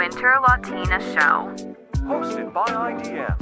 Winter Latina Show. Hosted by IDM.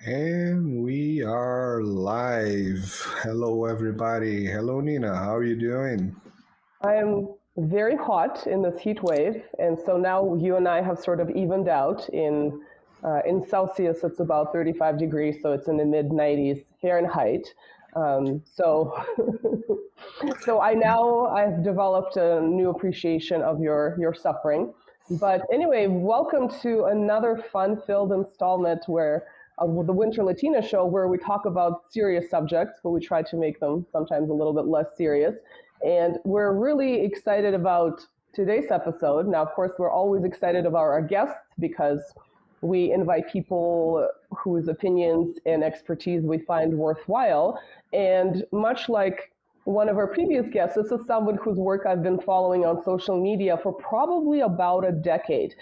And we are live. Hello, everybody. Hello, Nina. How are you doing? I am very hot in this heat wave, and so now you and I have sort of evened out. In Celsius, it's about 35 degrees, so it's in the mid 90s Fahrenheit. So I've developed a new appreciation of your suffering. But anyway, welcome to another fun-filled installment where the Winter Latina Show, where we talk about serious subjects, but we try to make them sometimes a little bit less serious. And we're really excited about today's episode. Now, of course, we're always excited about our guests because we invite people whose opinions and expertise we find worthwhile. And much like one of our previous guests, this is someone whose work I've been following on social media for probably about a decade,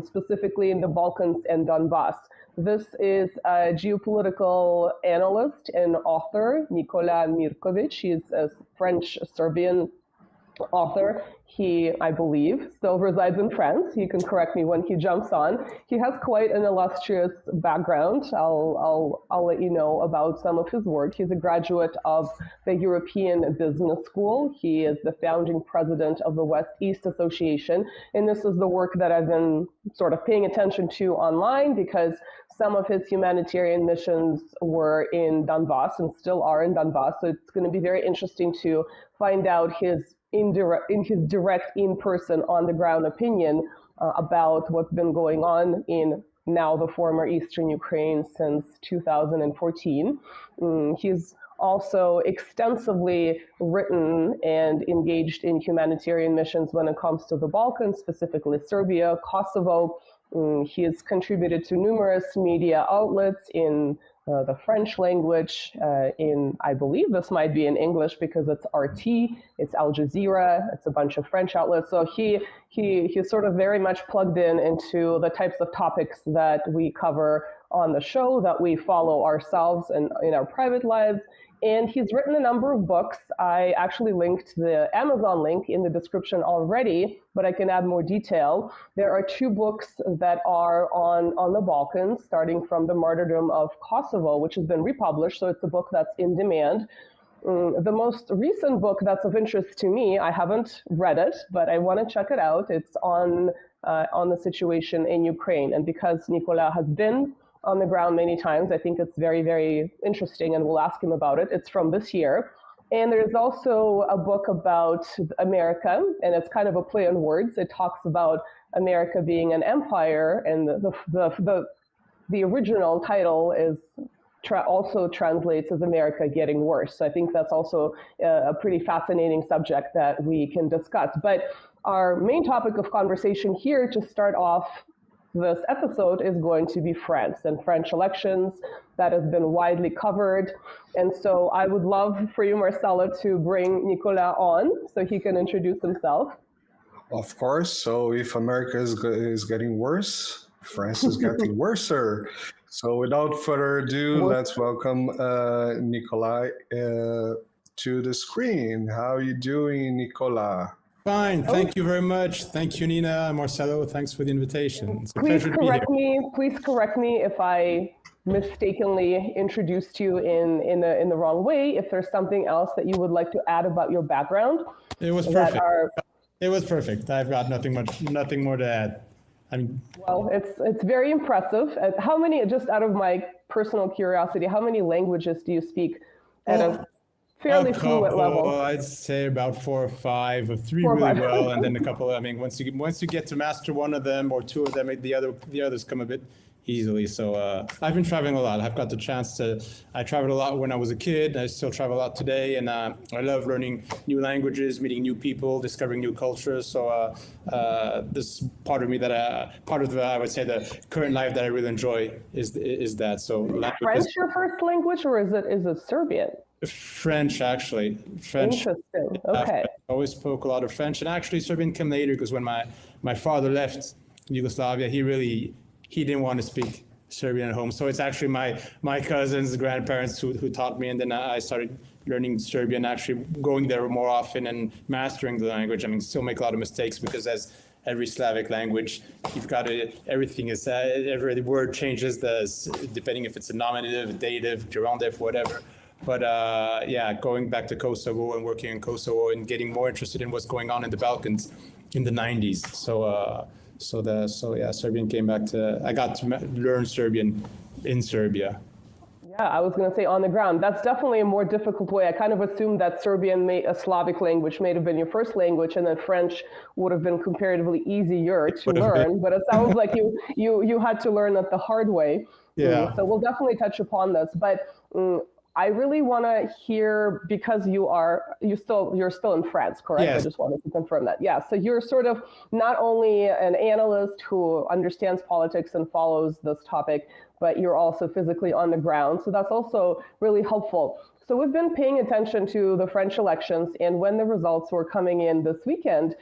specifically in the Balkans and Donbass. This is a geopolitical analyst and author, Nikola Mirkovic. He is a French-Serbian author. He, I believe, still resides in France. He can correct me when he jumps on. He has quite an illustrious background. I'll let you know about some of his work. He's a graduate of the European Business School. He is the founding president of the West East Association. And this is the work that I've been sort of paying attention to online because some of his humanitarian missions were in Donbass and still are in Donbass. So it's going to be very interesting to find out his direct in-person on-the-ground opinion about what's been going on in now the former Eastern Ukraine since 2014. He's also extensively written and engaged in humanitarian missions when it comes to the Balkans, specifically Serbia, Kosovo. He has contributed to numerous media outlets in the French language, I believe this might be in English because it's RT, it's Al Jazeera, it's a bunch of French outlets. So he's sort of very much plugged into the types of topics that we cover on the show, that we follow ourselves and in our private lives. And he's written a number of books. I actually linked the Amazon link in the description already, but I can add more detail. There are two books that are on the Balkans, starting from The Martyrdom of Kosovo, which has been republished, so it's a book that's in demand. The most recent book that's of interest to me, I haven't read it, but I want to check it out. It's on the situation in Ukraine. And because Nikola has been on the ground many times, I think it's very, very interesting, and we'll ask him about it. It's from this year. And there's also a book about America, and it's kind of a play on words. It talks about America being an empire, and the original title is also translates as America getting worse. So I think that's also a pretty fascinating subject that we can discuss. But our main topic of conversation here to start off this episode is going to be France and French elections. That has been widely covered. And so I would love for you, Marcelo, to bring Nikola on so he can introduce himself. Of course. So if America is getting worse, France is getting worser. So without further ado, let's welcome Nikola to the screen. How are you doing, Nikola? Fine, thank you very much. Thank you, Nina, Marcelo. Thanks for the invitation. It's a pleasure to be here. Please correct me if I mistakenly introduced you in the wrong way. If there's something else that you would like to add about your background. It was perfect. It was perfect. I've got nothing more to add. Well, it's very impressive. How many, just out of my personal curiosity, how many languages do you speak at a fairly fluent level? I'd say about 4 or 5, or 3 really well, and then a couple. Once you get to master one of them or two of them, the others come a bit easily. So I've been traveling a lot. I've got the chance I traveled a lot when I was a kid. I still travel a lot today. And I love learning new languages, meeting new people, discovering new cultures. So this part of me I would say the current life that I really enjoy is that. So French your first language, or is it Serbian? French, actually. French. Interesting. Okay. I always spoke a lot of French, and actually Serbian came later because when my father left Yugoslavia, he didn't want to speak Serbian at home. So it's actually my cousins, grandparents who taught me, and then I started learning Serbian, actually going there more often and mastering the language. I mean, still make a lot of mistakes because as every Slavic language, you've got everything is every word changes depending if it's a nominative, a dative, gerundive, whatever. But going back to Kosovo and working in Kosovo and getting more interested in what's going on in the Balkans in the 90s. Serbian came back I got to learn Serbian in Serbia. Yeah, I was going to say on the ground. That's definitely a more difficult way. I kind of assumed that Serbian, a Slavic language, may have been your first language, and then French would have been comparatively easier to learn. But it sounds like you had to learn it the hard way. Yeah. So we'll definitely touch upon this. But I really want to hear, because you're still in France, correct? Yes. I just wanted to confirm that. Yeah. So you're sort of not only an analyst who understands politics and follows this topic, but you're also physically on the ground. So that's also really helpful. So we've been paying attention to the French elections, and when the results were coming in this weekend,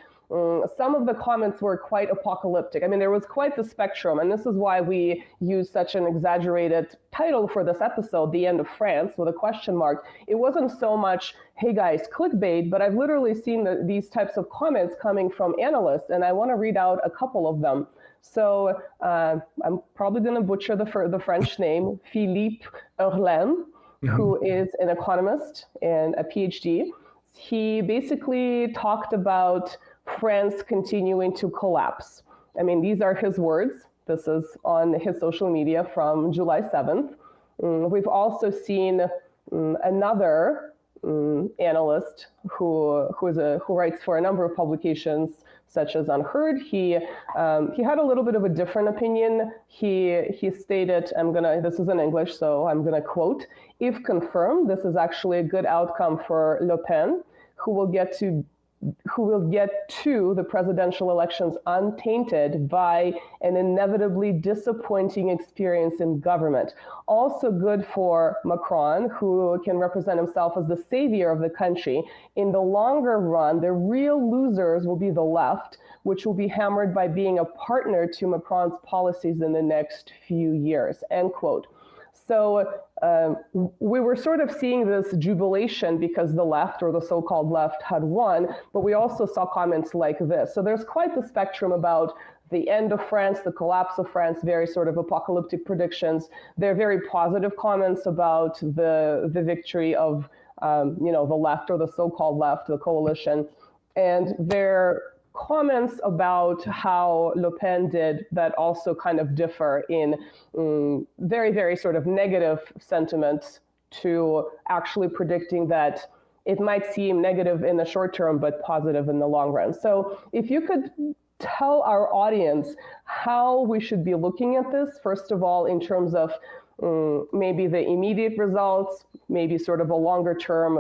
some of the comments were quite apocalyptic. I mean, there was quite the spectrum, and this is why we use such an exaggerated title for this episode, The End of France, with a question mark. It wasn't so much, hey guys, clickbait, but I've literally seen these types of comments coming from analysts, and I want to read out a couple of them. So I'm probably going to butcher the French name, Philippe Eurlin, who is an economist and a PhD. He basically talked about France continuing to collapse. I mean, these are his words. This is on his social media from July 7th. We've also seen another analyst who writes for a number of publications, such as Unheard. He had a little bit of a different opinion. He stated, this is in English, so I'm gonna quote, "If confirmed, this is actually a good outcome for Le Pen, who will get to the presidential elections untainted by an inevitably disappointing experience in government. Also good for Macron, who can represent himself as the savior of the country. In the longer run, the real losers will be the left, which will be hammered by being a partner to Macron's policies in the next few years," end quote. So we were sort of seeing this jubilation because the left, or the so-called left, had won, but we also saw comments like this. So there's quite the spectrum about the end of France, the collapse of France, very sort of apocalyptic predictions. They're very positive comments about the victory of the left, or the so-called left, the coalition, and they're comments about how Le Pen did that also kind of differ in very, very sort of negative sentiments to actually predicting that it might seem negative in the short term, but positive in the long run. So if you could tell our audience how we should be looking at this, first of all, in terms of maybe the immediate results, maybe sort of a longer term,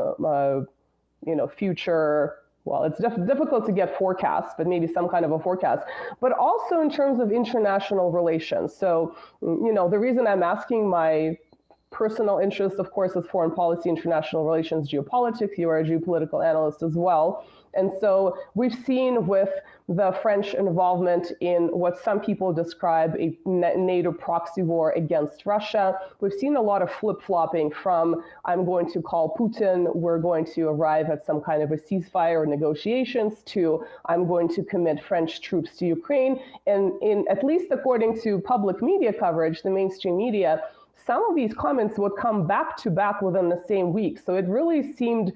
future. Well, it's difficult to get forecasts, but maybe some kind of a forecast, but also in terms of international relations. So, the reason I'm asking, my personal interest, of course, is foreign policy, international relations, geopolitics. You are a geopolitical analyst as well. And so we've seen with the French involvement in what some people describe a NATO proxy war against Russia. We've seen a lot of flip-flopping from, I'm going to call Putin, we're going to arrive at some kind of a ceasefire or negotiations, to I'm going to commit French troops to Ukraine. And at least according to public media coverage, the mainstream media, some of these comments would come back to back within the same week. So it really seemed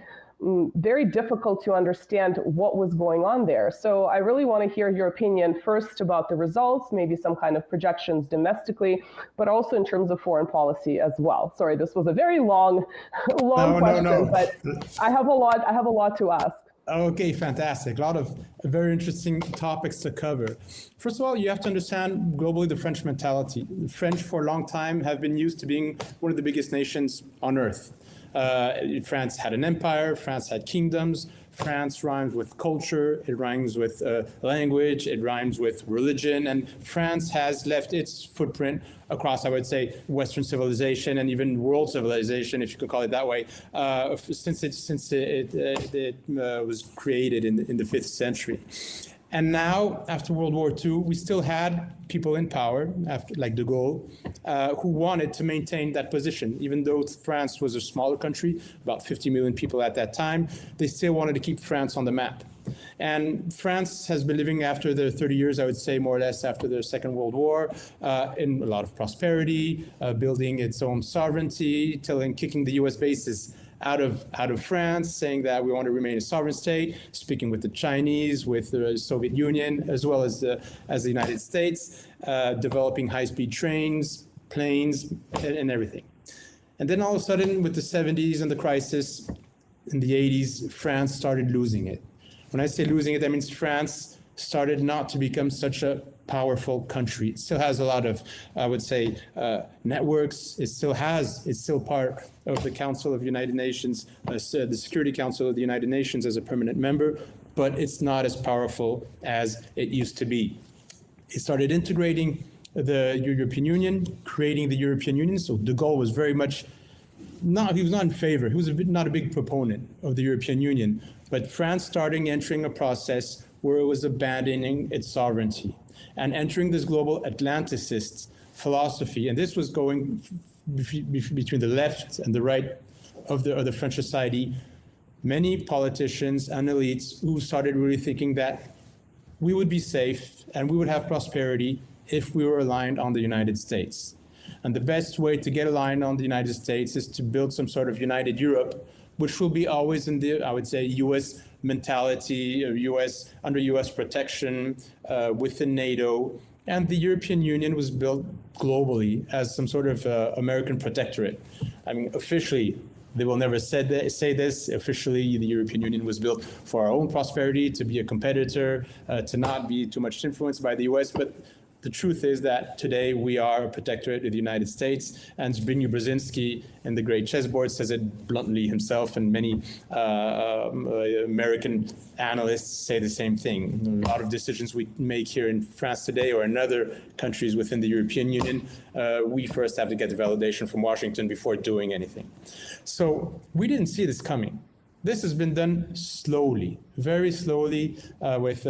very difficult to understand what was going on there. So I really want to hear your opinion first about the results, maybe some kind of projections domestically, but also in terms of foreign policy as well. Sorry, this was a very long question, but I have a lot to ask. Okay, fantastic. A lot of very interesting topics to cover. First of all, you have to understand globally the French mentality. The French, for a long time, have been used to being one of the biggest nations on earth. France had an empire, France had kingdoms, France rhymes with culture, it rhymes with language, it rhymes with religion, and France has left its footprint across, I would say, Western civilization and even world civilization, if you could call it that way, since it was created in the 5th century. And now, after World War II, we still had people in power, like de Gaulle, who wanted to maintain that position. Even though France was a smaller country, about 50 million people at that time, they still wanted to keep France on the map. And France has been living after the 30 years, I would say, more or less after the Second World War, in a lot of prosperity, building its own sovereignty, kicking the US bases out of France, saying that we want to remain a sovereign state, speaking with the Chinese, with the Soviet Union, as well as the United States, developing high-speed trains, planes, and everything. And then all of a sudden, with the 70s and the crisis, in the 80s, France started losing it. When I say losing it, that means France started not to become such a powerful country. It still has a lot of, I would say, networks. It's still part of the Council of United Nations, the Security Council of the United Nations as a permanent member, but it's not as powerful as it used to be. It started integrating the European Union, creating the European Union. So de Gaulle was very much he was not in favor. He was not a big proponent of the European Union, but France starting entering a process where it was abandoning its sovereignty and entering this global Atlanticist philosophy. And this was going between the left and the right of the French society. Many politicians and elites who started really thinking that we would be safe and we would have prosperity if we were aligned on the United States. And the best way to get aligned on the United States is to build some sort of united Europe, which will be always in the, I would say, US mentality, under US protection, within NATO. And the European Union was built globally as some sort of American protectorate. I mean, officially, they will never say this. Officially, the European Union was built for our own prosperity, to be a competitor, to not be too much influenced by the US. But the truth is that today we are a protectorate of the United States, and Zbigniew Brzezinski in the Great Chessboard says it bluntly himself, and many American analysts say the same thing. A lot of decisions we make here in France today or in other countries within the European Union, we first have to get the validation from Washington before doing anything. So we didn't see this coming. This has been done slowly, very slowly, with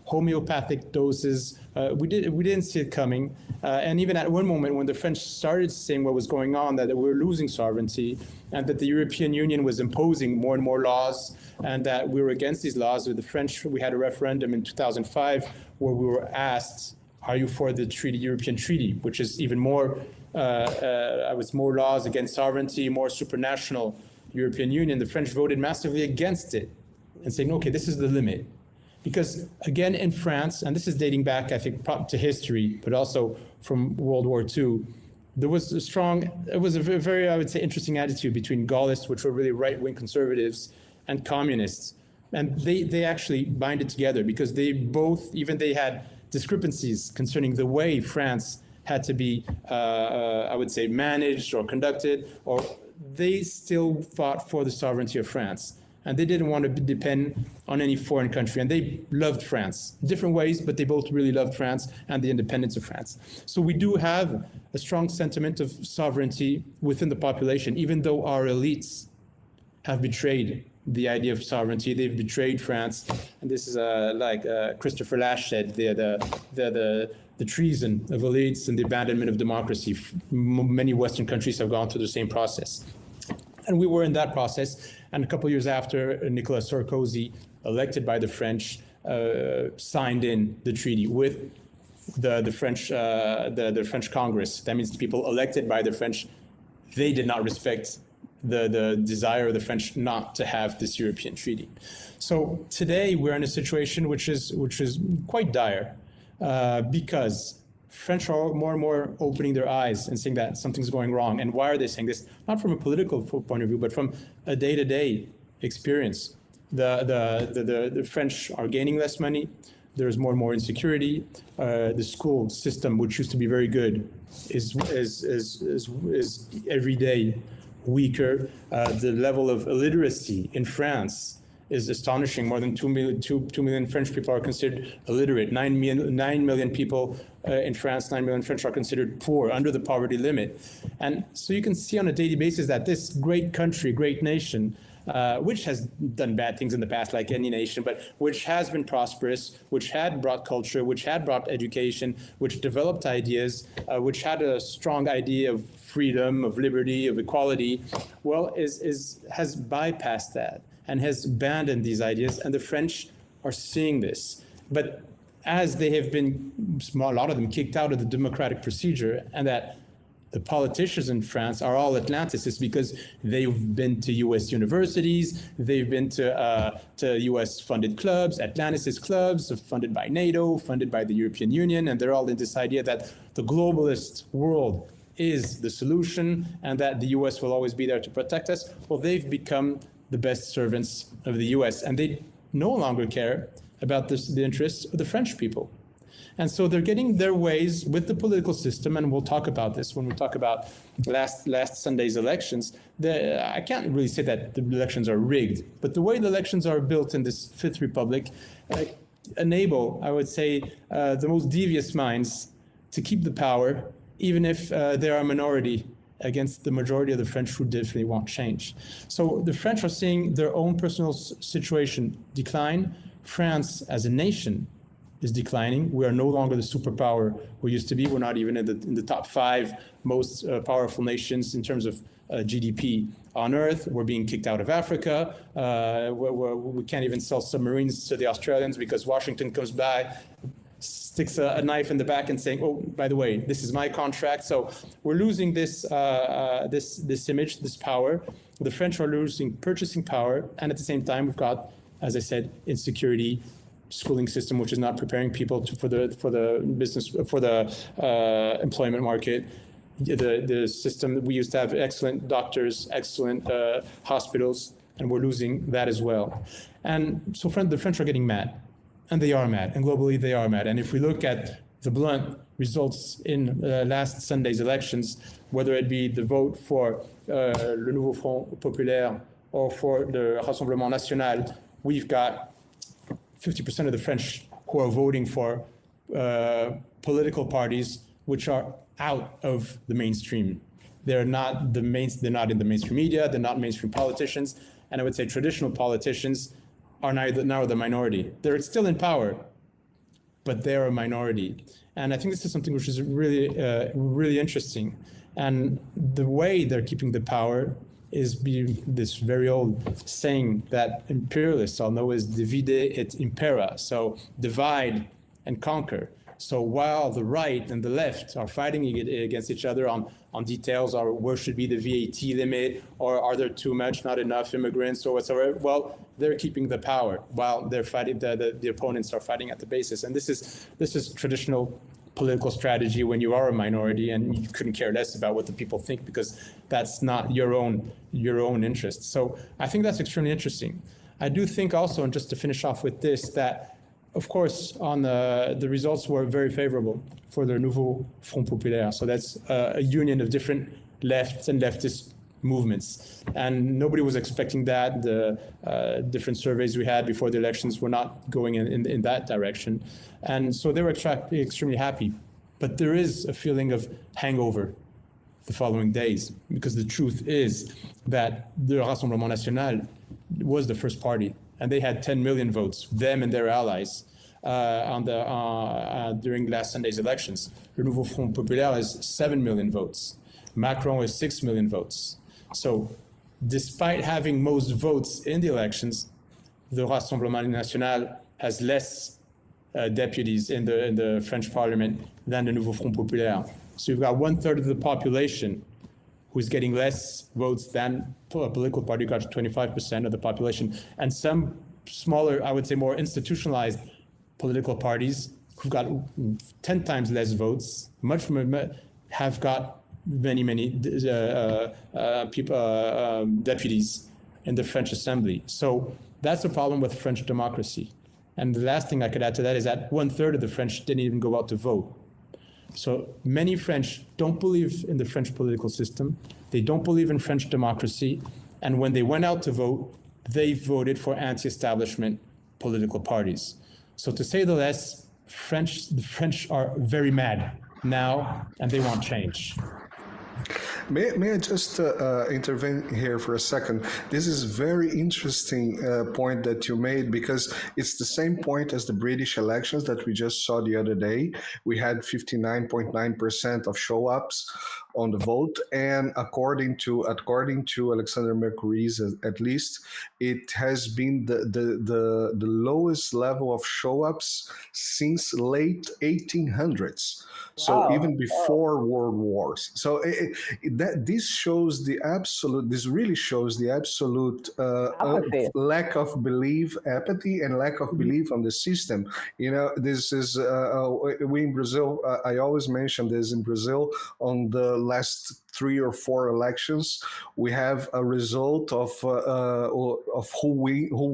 homeopathic doses. We didn't see it coming. And even at one moment when the French started seeing what was going on, that we were losing sovereignty and that the European Union was imposing more and more laws and that we were against these laws. With the French, we had a referendum in 2005 where we were asked, are you for the European Treaty, which is even more, more laws against sovereignty, more supranational European Union. The French voted massively against it and saying, okay, this is the limit. Because again, in France, and this is dating back, I think, to history, but also from World War II, there was a very, I would say, interesting attitude between Gaullists, which were really right-wing conservatives, and communists. And they actually binded together because they had discrepancies concerning the way France had to be, I would say, managed or conducted, or they still fought for the sovereignty of France. And they didn't want to depend on any foreign country. And they loved France, different ways, but they both really loved France and the independence of France. So we do have a strong sentiment of sovereignty within the population, even though our elites have betrayed the idea of sovereignty. They've betrayed France. And this is like Christopher Lasch said, the treason of elites and the abandonment of democracy. Many Western countries have gone through the same process. And we were in that process. And a couple of years after, Nikola Sarkozy, elected by the French, signed in the treaty with the French Congress. That means the people elected by the French, they did not respect the desire of the French not to have this European treaty. So today we're in a situation which is quite dire. Because French are more and more opening their eyes and saying that something's going wrong. And why are they saying this? Not from a political point of view, but from a day-to-day experience. The French are gaining less money. There's more and more insecurity. The school system, which used to be very good, is every day weaker. The level of illiteracy in France is astonishing. More than 2 million French people are considered illiterate. 9 million people in France, 9 million French are considered poor, under the poverty limit. And so you can see on a daily basis that this great country, great nation, which has done bad things in the past, like any nation, but which has been prosperous, which had brought culture, which had brought education, which developed ideas, which had a strong idea of freedom, of liberty, of equality, well, has bypassed that and has abandoned these ideas. And the French are seeing this. But as they have been, a lot of them, kicked out of the democratic procedure, and that the politicians in France are all Atlanticists because they've been to U.S. universities, they've been to U.S.-funded clubs, Atlanticist clubs, funded by NATO, funded by the European Union, and they're all in this idea that the globalist world is the solution and that the U.S. will always be there to protect us. Well, they've become the best servants of the U.S., and they no longer care about the interests of the French people. And so they're getting their ways with the political system, and we'll talk about this when we talk about last Sunday's elections. I can't really say that the elections are rigged, but the way the elections are built in this Fifth Republic enable, I would say, the most devious minds to keep the power, even if they are a minority against the majority of the French who definitely want change. So the French are seeing their own personal situation decline. France as a nation is declining. We are no longer the superpower we used to be. We're not even in the top 5 most powerful nations in terms of GDP on Earth. We're being kicked out of Africa. We can't even sell submarines to the Australians because Washington comes by, sticks a knife in the back and saying, oh, by the way, this is my contract. So we're losing this image, this power. The French are losing purchasing power. And at the same time, we've got, as I said, insecurity, schooling system, which is not preparing people for the employment market. The system, we used to have excellent doctors, excellent hospitals, and we're losing that as well. And so the French are getting mad. And they are mad, and globally they are mad. And if we look at the blunt results in last Sunday's elections, whether it be the vote for le Nouveau Front Populaire or for the Rassemblement National, we've got 50% of the French who are voting for political parties which are out of the mainstream. They're not in the mainstream media, they're not mainstream politicians, and I would say traditional politicians are now the minority. They're still in power, but they're a minority. And I think this is something which is really, really interesting. And the way they're keeping the power is this very old saying that imperialists all know is divide et impera, so divide and conquer. So while the right and the left are fighting against each other on details, or where should be the VAT limit, or are there too much, not enough immigrants, or whatsoever, well, they're keeping the power while they're fighting. The opponents are fighting at the basis, and this is traditional political strategy when you are a minority and you couldn't care less about what the people think because that's not your own interest. So I think that's extremely interesting. I do think also, and just to finish off with this, that of course, on the results were very favorable for the Nouveau Front Populaire. So that's a union of different left and leftist movements. And nobody was expecting that. The different surveys we had before the elections were not going in that direction. And so they were extremely happy. But there is a feeling of hangover the following days, because the truth is that the Rassemblement National was the first party. And they had 10 million votes, them and their allies, during last Sunday's elections. Le Nouveau Front Populaire has 7 million votes. Macron has 6 million votes. So despite having most votes in the elections, the Rassemblement National has less deputies in the French parliament than the Nouveau Front Populaire. So you've got 1/3 of the population who's getting less votes than a political party, got 25% of the population. And some smaller, I would say more institutionalized political parties who've got 10 times less votes, much more, have got many people, deputies in the French Assembly. So That's the problem with French democracy. And the last thing I could add to that is that 1/3 of the French didn't even go out to vote. So many French don't believe in the French political system. They don't believe in French democracy. And when they went out to vote, they voted for anti-establishment political parties. So to say the less, the French are very mad now, and they want change. May I just intervene here for a second? This is very interesting point that you made, because it's the same point as the British elections that we just saw the other day. We had 59.9% of show-ups on the vote, and according to Alexander Mercouri's at least, it has been the lowest level of show-ups since late 1800s. So Wow. even before World Wars. So this really shows the absolute Apathy. lack of belief, apathy, and lack of belief on the system. You know, this is we in Brazil. I always mention this in Brazil. On the last 3 or 4 elections, we have a result of who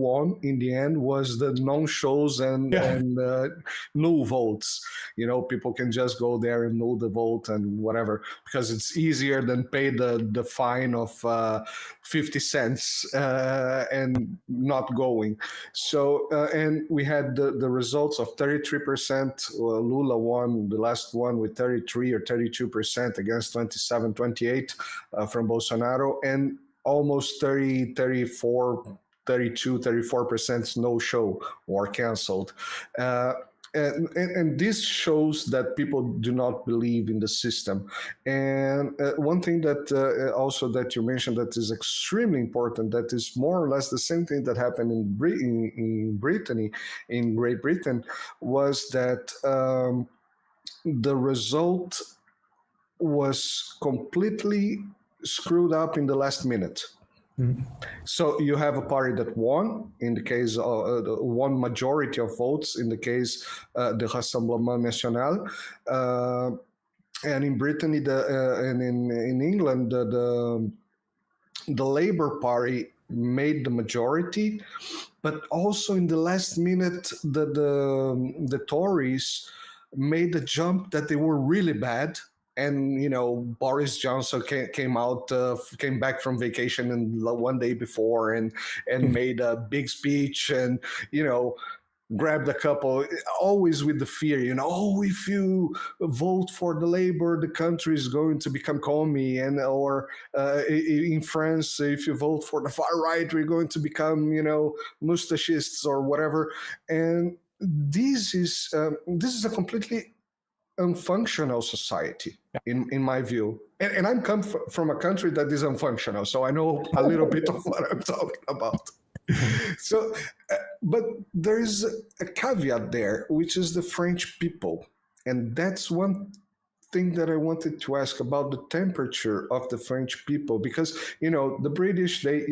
won in the end was the non-shows and null votes. You know, people can just go there and null the vote and whatever, because it's easier than pay the fine of 50 cents and not going. So and we had the results of 33%. Lula won the last one with 33 or 32% against 27, 28 from Bolsonaro, and almost 30, 34, 32, 34% no show or canceled. And this shows that people do not believe in the system. And one thing that also that you mentioned that is extremely important, that is more or less the same thing that happened in Great Britain, was that the result was completely screwed up in the last minute. So you have a party that won, in the case of won majority of votes, in the case the Rassemblement National, and in Britain and in England the Labour Party made the majority, but also in the last minute the Tories made a jump that they were really bad. And, you know, Boris Johnson came back from vacation and one day before and made a big speech and, you know, grabbed a couple, always with the fear, you know, oh, if you vote for the Labour, the country is going to become commie, and or in France, if you vote for the far right, we're going to become, you know, moustachists or whatever. And this is a completely unfunctional society, in my view. And I'm come from a country that is unfunctional, so I know a little bit of what I'm talking about. So, but there is a caveat there, which is the French people. And that's one thing that I wanted to ask about the temperature of the French people, because, you know, the British, they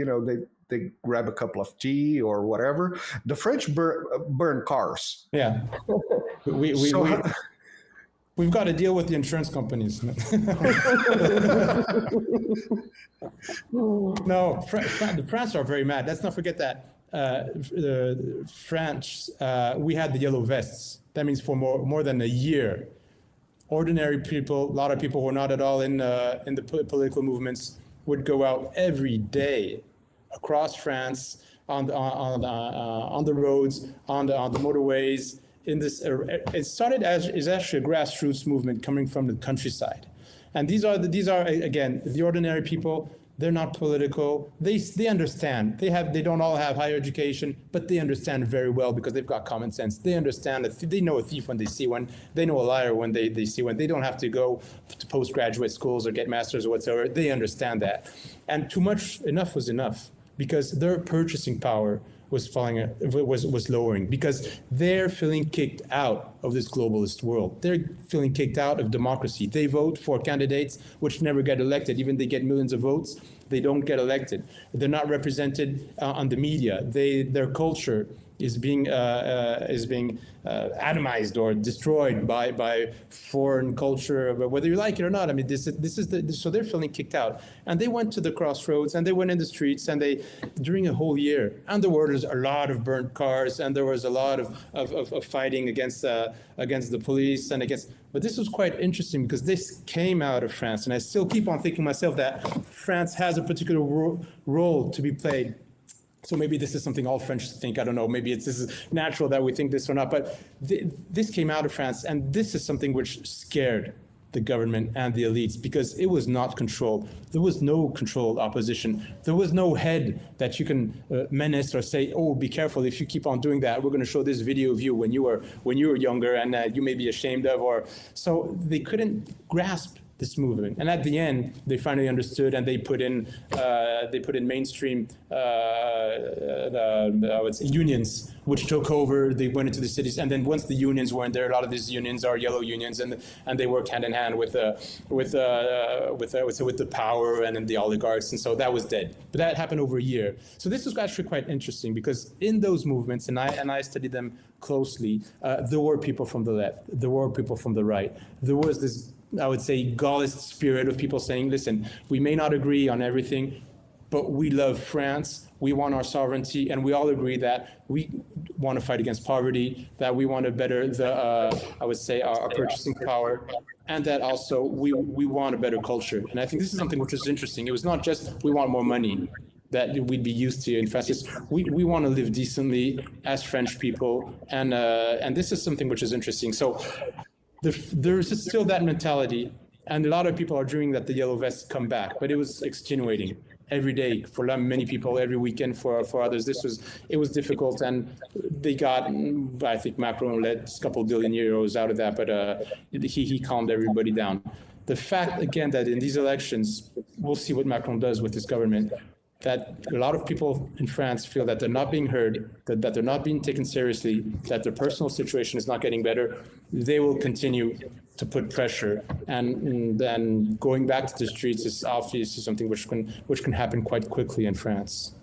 grab a couple of tea or whatever. The French burn cars. Yeah. We've got to deal with the insurance companies. No, the France are very mad. Let's not forget that the French, we had the yellow vests. That means for more than a year, ordinary people, a lot of people who are not at all in the political movements, would go out every day across France on the roads, on the motorways. It started as actually a grassroots movement coming from the countryside, and these are again the ordinary people. They're not political. They understand. They don't all have higher education, but they understand very well because they've got common sense. They understand that they know a thief when they see one. They know a liar when they see one. They don't have to go to postgraduate schools or get masters or whatsoever. They understand that, and enough was enough, because their purchasing power was lowering, because they're feeling kicked out of this globalist world. They're feeling kicked out of democracy. They vote for candidates which never get elected. Even they get millions of votes, they don't get elected. They're not represented on the media. Their culture is being atomized or destroyed by foreign culture, whether you like it or not. I mean, so they're feeling kicked out, and they went to the crossroads and they went in the streets and they during a whole year, and there was a lot of burnt cars and there was a lot of fighting against the police and against. But this was quite interesting because this came out of France, and I still keep on thinking myself that France has a particular role to be played. So maybe this is something all French think. I don't know. Maybe this is natural that we think this or not. But this came out of France, and this is something which scared the government and the elites because it was not controlled. There was no controlled opposition. There was no head that you can menace or say, "Oh, be careful! If you keep on doing that, we're going to show this video of you when you were younger, and you may be ashamed of." Or so they couldn't grasp this movement, and at the end, they finally understood, and they put in mainstream I would say unions, which took over. They went into the cities, and then once the unions weren't there, a lot of these unions are yellow unions, and they worked hand in hand with the power and then the oligarchs, and so that was dead. But that happened over a year. So this was actually quite interesting because in those movements, and I studied them closely, there were people from the left, there were people from the right, there was this, I would say, Gaullist spirit of people saying, listen, we may not agree on everything, but we love France, we want our sovereignty, and we all agree that we want to fight against poverty, that we want to better I would say, our purchasing power, and that also we want a better culture. And I think this is something which is interesting. It was not just we want more money that we'd be used to in France. We want to live decently as French people, and this is something which is interesting. So there's still that mentality, and a lot of people are dreaming that the yellow vests come back, but it was extenuating every day for many people, every weekend for others. It was difficult, and they got, I think Macron led a couple billion euros out of that, but he calmed everybody down. The fact, again, that in these elections, we'll see what Macron does with his government, that a lot of people in France feel that they're not being heard, that they're not being taken seriously, that their personal situation is not getting better. They will continue to put pressure, and then going back to the streets is obviously something which can happen quite quickly in France.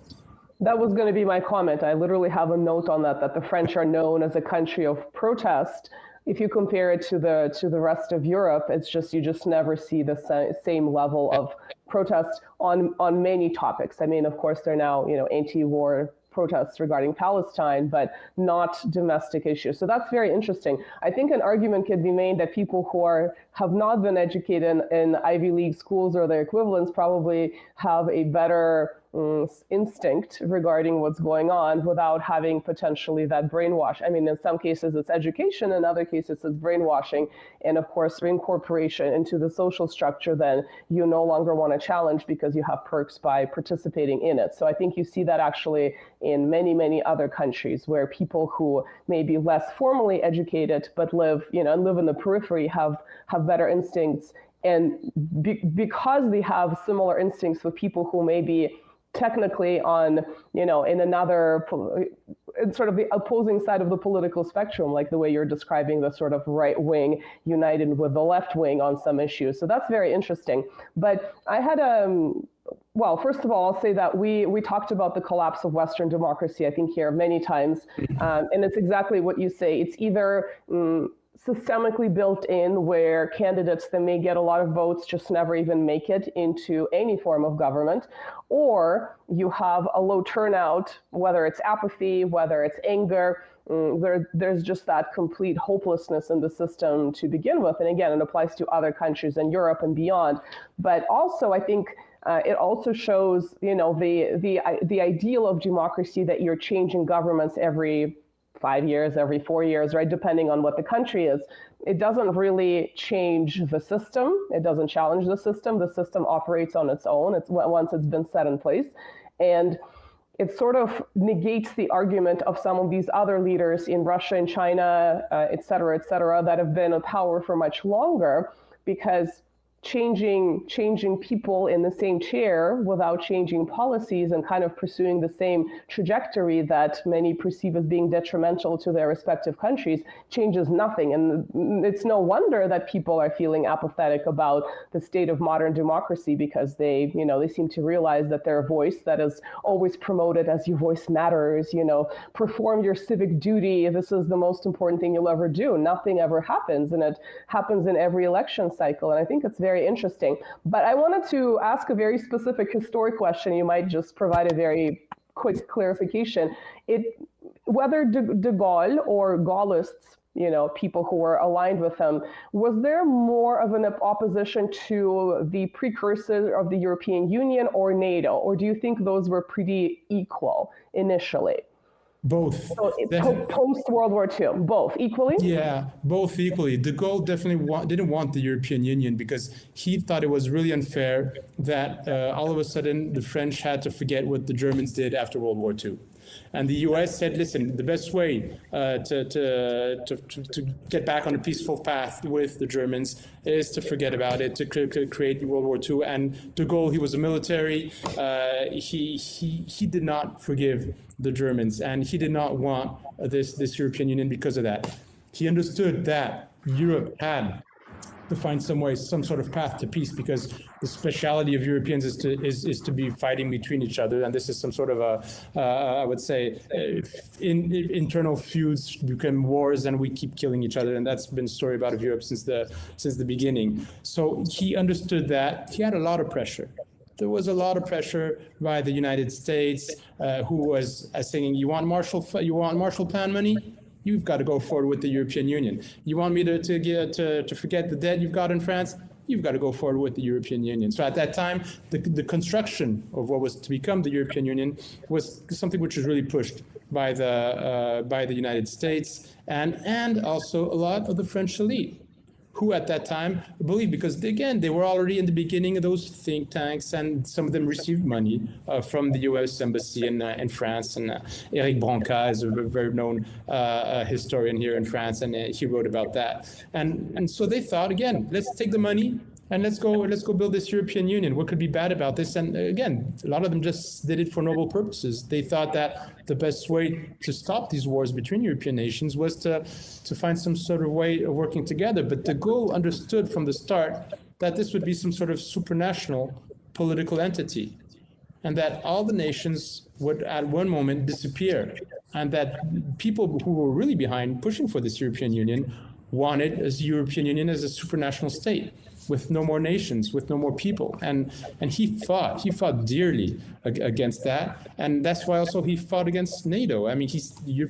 That was going to be my comment. I literally have a note on that the French are known as a country of protest. If you compare it to the rest of Europe, it's just you just never see the same level of protest on many topics. I mean, of course, there are now anti-war protests regarding Palestine, but not domestic issues. So that's very interesting. I think an argument could be made that people who have not been educated in Ivy League schools or their equivalents probably have a better instinct regarding what's going on without having potentially that brainwash. I mean, in some cases it's education, in other cases it's brainwashing, and of course reincorporation into the social structure then you no longer want to challenge because you have perks by participating in it. So I think you see that actually in many, many other countries where people who may be less formally educated but live in the periphery have better instincts, and because they have similar instincts with people who may be technically on, in another, sort of the opposing side of the political spectrum, like the way you're describing the sort of right wing united with the left wing on some issues. So that's very interesting. But I had well, first of all, I'll say that we talked about the collapse of Western democracy, I think, here many times. And it's exactly what you say. It's either systemically built in where candidates that may get a lot of votes just never even make it into any form of government, or you have a low turnout, whether it's apathy, whether it's anger. There's just that complete hopelessness in the system to begin with. And again, it applies to other countries in Europe and beyond. But also, I think it also shows, the ideal of democracy, that you're changing governments every 5 years, every 4 years, right? Depending on what the country is. It doesn't really change the system. It doesn't challenge the system. The system operates on its own. Once it's been set in place. And it sort of negates the argument of some of these other leaders in Russia and China, et cetera, that have been in power for much longer, because changing people in the same chair without changing policies and kind of pursuing the same trajectory that many perceive as being detrimental to their respective countries changes nothing. And it's no wonder that people are feeling apathetic about the state of modern democracy, because they seem to realize that their voice that is always promoted as your voice matters, perform your civic duty, this is the most important thing you'll ever do. Nothing ever happens, and it happens in every election cycle. And I think it's very interesting. But I wanted to ask a very specific historic question. You might just provide a very quick clarification. Whether de Gaulle or Gaullists, people who were aligned with him, was there more of an opposition to the precursor of the European Union or NATO? Or do you think those were pretty equal initially? Both. So post-World War II, both equally? Yeah, both equally. De Gaulle definitely didn't want the European Union because he thought it was really unfair that all of a sudden the French had to forget what the Germans did after World War II. And the US said, listen, the best way to get back on a peaceful path with the Germans is to forget about it, to create World War II. And de Gaulle, he was a military. He did not forgive the Germans, and he did not want this European Union because of that. He understood that Europe had to find some sort of path to peace, because the speciality of Europeans is to be fighting between each other, and this is some sort of I would say internal feuds become wars, and we keep killing each other, and that's been the story about Europe since the beginning. So he understood that. He had a lot of pressure. There was a lot of pressure by the United States, who was saying, you want Marshall Plan money? You've got to go forward with the European Union. You want me to forget the debt you've got in France? You've got to go forward with the European Union. So at that time, the construction of what was to become the European Union was something which was really pushed by the United States and also a lot of the French elite, who at that time believed, because again, they were already in the beginning of those think tanks, and some of them received money from the US Embassy in France. And Eric Branca is a very known historian here in France, and he wrote about that. And so they thought, again, let's take the money and let's go build this European Union. What could be bad about this? And again, a lot of them just did it for noble purposes. They thought that the best way to stop these wars between European nations was to find some sort of way of working together. But de Gaulle understood from the start that this would be some sort of supranational political entity, and that all the nations would at one moment disappear, and that people who were really behind pushing for this European Union wanted a European Union as a supranational state, with no more nations, with no more people. And he fought dearly against that. And that's why also he fought against NATO. I mean,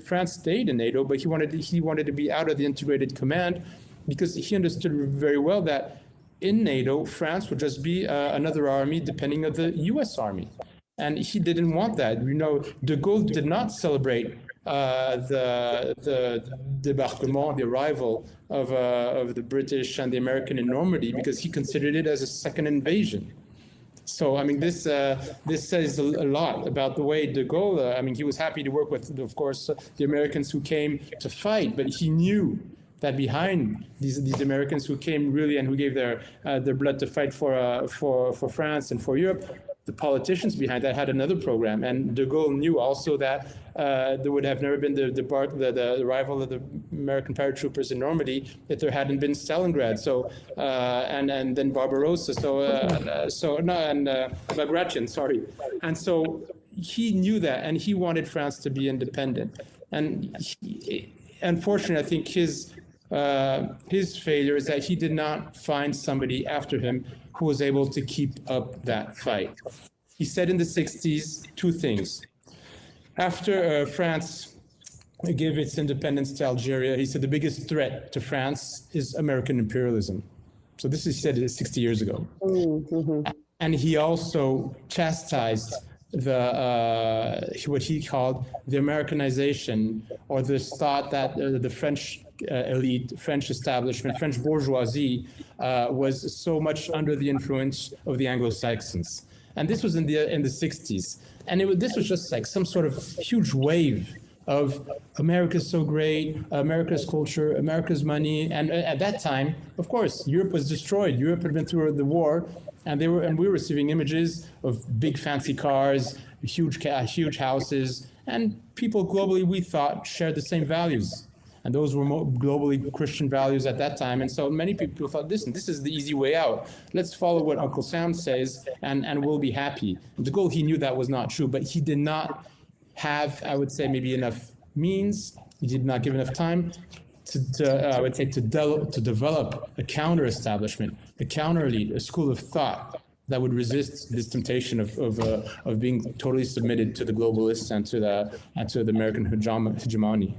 France stayed in NATO, but he wanted to be out of the integrated command, because he understood very well that in NATO, France would just be another army depending on the US army. And he didn't want that. De Gaulle did not celebrate the débarquement, the arrival of the British and the American in Normandy, because he considered it as a second invasion. So, I mean, this says a lot about the way de Gaulle, I mean, he was happy to work with, of course, the Americans who came to fight, but he knew that behind these Americans who came really and who gave their blood to fight for France and for Europe, the politicians behind that had another program. And de Gaulle knew also that there would have never been the arrival of the American paratroopers in Normandy if there hadn't been Stalingrad. So and then Barbarossa. Bagration. Sorry. And so he knew that, and he wanted France to be independent. And unfortunately, I think his failure is that he did not find somebody after him who was able to keep up that fight. He said in the 60s two things. After France gave its independence to Algeria, he said the biggest threat to France is American imperialism. So this is said 60 years ago. Mm-hmm. And he also chastised what he called the Americanization, or this thought that the French elite, French establishment, French bourgeoisie was so much under the influence of the Anglo-Saxons. And this was in the 60s. And this was just like some sort of huge wave of America's so great, America's culture, America's money. And at that time, of course, Europe was destroyed. Europe had been through the war, and we were receiving images of big fancy cars, huge houses, and people globally, we thought, shared the same values. And those were globally Christian values at that time. And so many people thought, listen, this is the easy way out. Let's follow what Uncle Sam says, and we'll be happy. De Gaulle, he knew that was not true, but he did not have, I would say, maybe enough means. He did not give enough time to develop a counter-establishment, a counter-elite, a school of thought that would resist this temptation of being totally submitted to the globalists and to the American hegemony.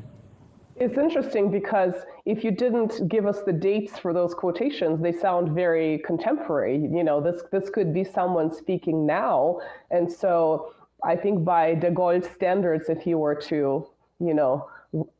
It's interesting because if you didn't give us the dates for those quotations, they sound very contemporary. You know, this could be someone speaking now. And so I think by de Gaulle's standards, if you were to, you know,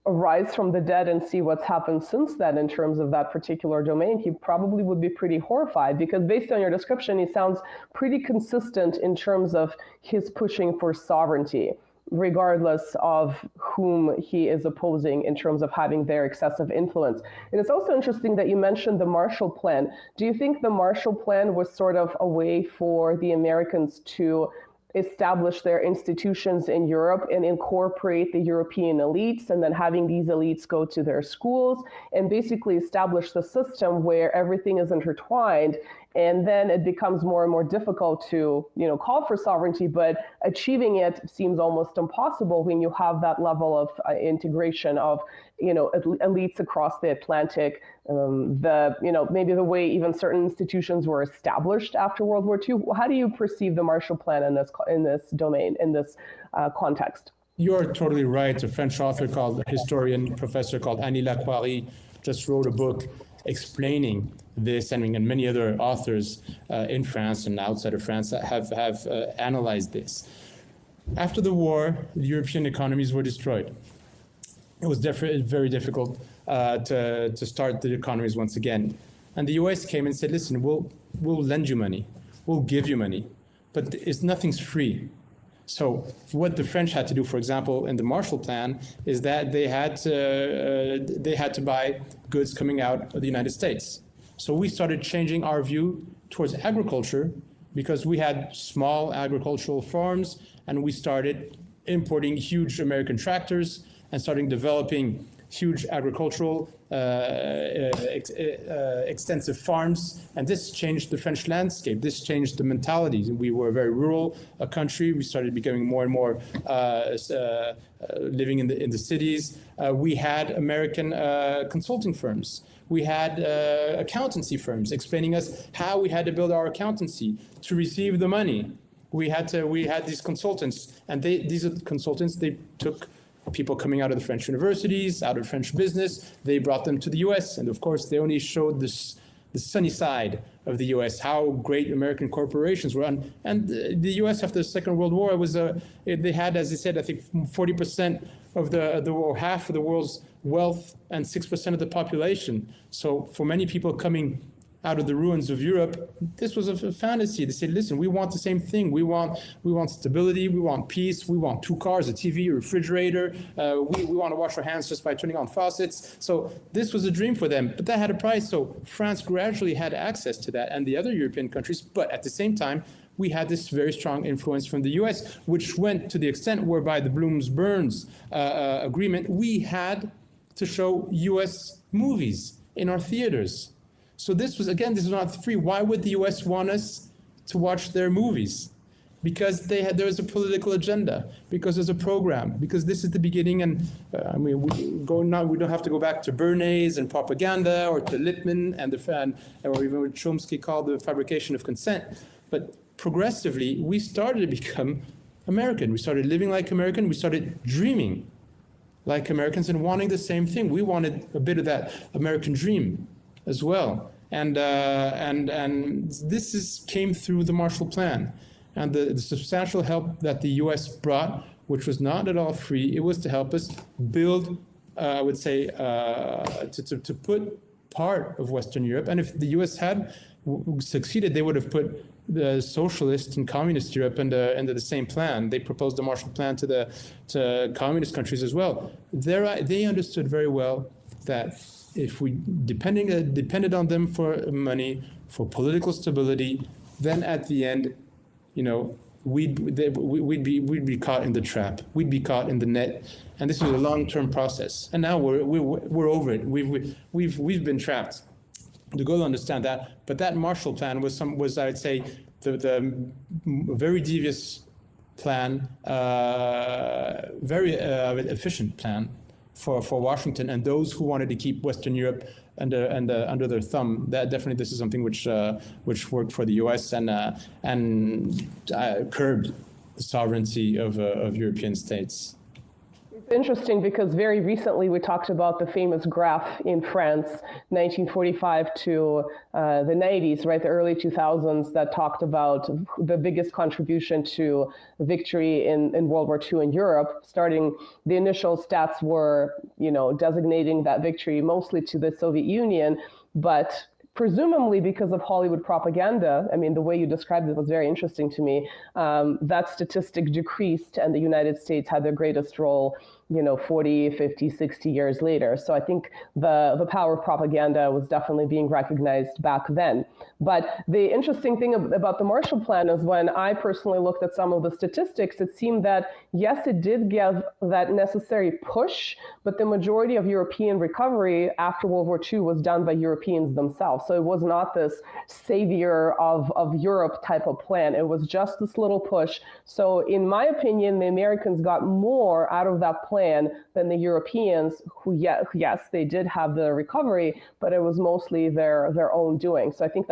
arise from the dead and see what's happened since then in terms of that particular domain, he probably would be pretty horrified, because based on your description, he sounds pretty consistent in terms of his pushing for sovereignty, regardless of whom he is opposing in terms of having their excessive influence. And it's also interesting that you mentioned the Marshall Plan. Do you think the Marshall Plan was sort of a way for the Americans to establish their institutions in Europe and incorporate the European elites, and then having these elites go to their schools and basically establish the system where everything is intertwined? And then it becomes more and more difficult to, you know, call for sovereignty, but achieving it seems almost impossible when you have that level of integration of, you know, elites across the Atlantic. Maybe the way even certain institutions were established after World War II. How do you perceive the Marshall Plan in this domain, in this context? You're totally right. A French historian, professor called Annie Lacroix just wrote a book explaining this, and many other authors in France and outside of France have analyzed this. After the war, the European economies were destroyed. It was very difficult to start the economies once again. And the US came and said, listen, we'll lend you money, we'll give you money, but nothing's free. So what the French had to do, for example, in the Marshall Plan, is that they had to buy goods coming out of the United States. So we started changing our view towards agriculture, because we had small agricultural farms, and we started importing huge American tractors and starting developing huge agricultural extensive farms. And this changed the French landscape. This changed the mentality. We were a very rural country. We started becoming more and more living in the cities. We had American consulting firms. We had accountancy firms explaining us how we had to build our accountancy to receive the money. We had these consultants, and these consultants, they took people coming out of the French universities, out of French business. They brought them to the US, and of course they only showed the sunny side of the US, how great American corporations were. And the US after the Second World War they had, as I said, I think 40% of or half of the world's wealth and 6% of the population. So for many people coming out of the ruins of Europe, this was a fantasy. They said, listen, we want the same thing. We want stability, we want peace, we want 2 cars, a TV, a refrigerator. We want to wash our hands just by turning on faucets. So this was a dream for them, but that had a price. So France gradually had access to that, and the other European countries. But at the same time, we had this very strong influence from the US, which went to the extent whereby the Blooms-Burns agreement, we had to show US movies in our theaters. So this was not free. Why would the US want us to watch their movies? Because there was a political agenda, because there's a program, because this is the beginning. And we don't have to go back to Bernays and propaganda, or to Lippmann or even what Chomsky called the fabrication of consent. But progressively, we started to become American. We started living like American. We started dreaming like Americans and wanting the same thing. We wanted a bit of that American dream as well. And this came through the Marshall Plan. And the substantial help that the US brought, which was not at all free, it was to help us build, I would say, to put part of Western Europe. And if the US had succeeded, they would have put the socialist and communist Europe under the same plan. They proposed the Marshall Plan to communist countries as well. They understood very well that if we depended on them for money, for political stability, then at the end, we'd be caught in the trap. We'd be caught in the net, and this was a long-term process. And now we're over it. We've been trapped. The goal to understand that, but that Marshall Plan was I would say the very devious plan, very efficient plan for Washington and those who wanted to keep Western Europe under their thumb. That definitely, this is something which worked for the U.S. and curbed the sovereignty of European states. It's interesting because very recently we talked about the famous graph in France, 1945 to the 90s, right, the early 2000s, that talked about the biggest contribution to victory in World War II in Europe. Starting, the initial stats were, designating that victory mostly to the Soviet Union, but presumably because of Hollywood propaganda, I mean, the way you described it was very interesting to me, that statistic decreased and the United States had their greatest role, 40, 50, 60 years later. So I think the power of propaganda was definitely being recognized back then. But the interesting thing about the Marshall Plan is when I personally looked at some of the statistics, it seemed that, yes, it did give that necessary push, but the majority of European recovery after World War II was done by Europeans themselves. So it was not this savior of Europe type of plan. It was just this little push. So in my opinion, the Americans got more out of that plan than the Europeans, who, yes, they did have the recovery, but it was mostly their own doing. So I think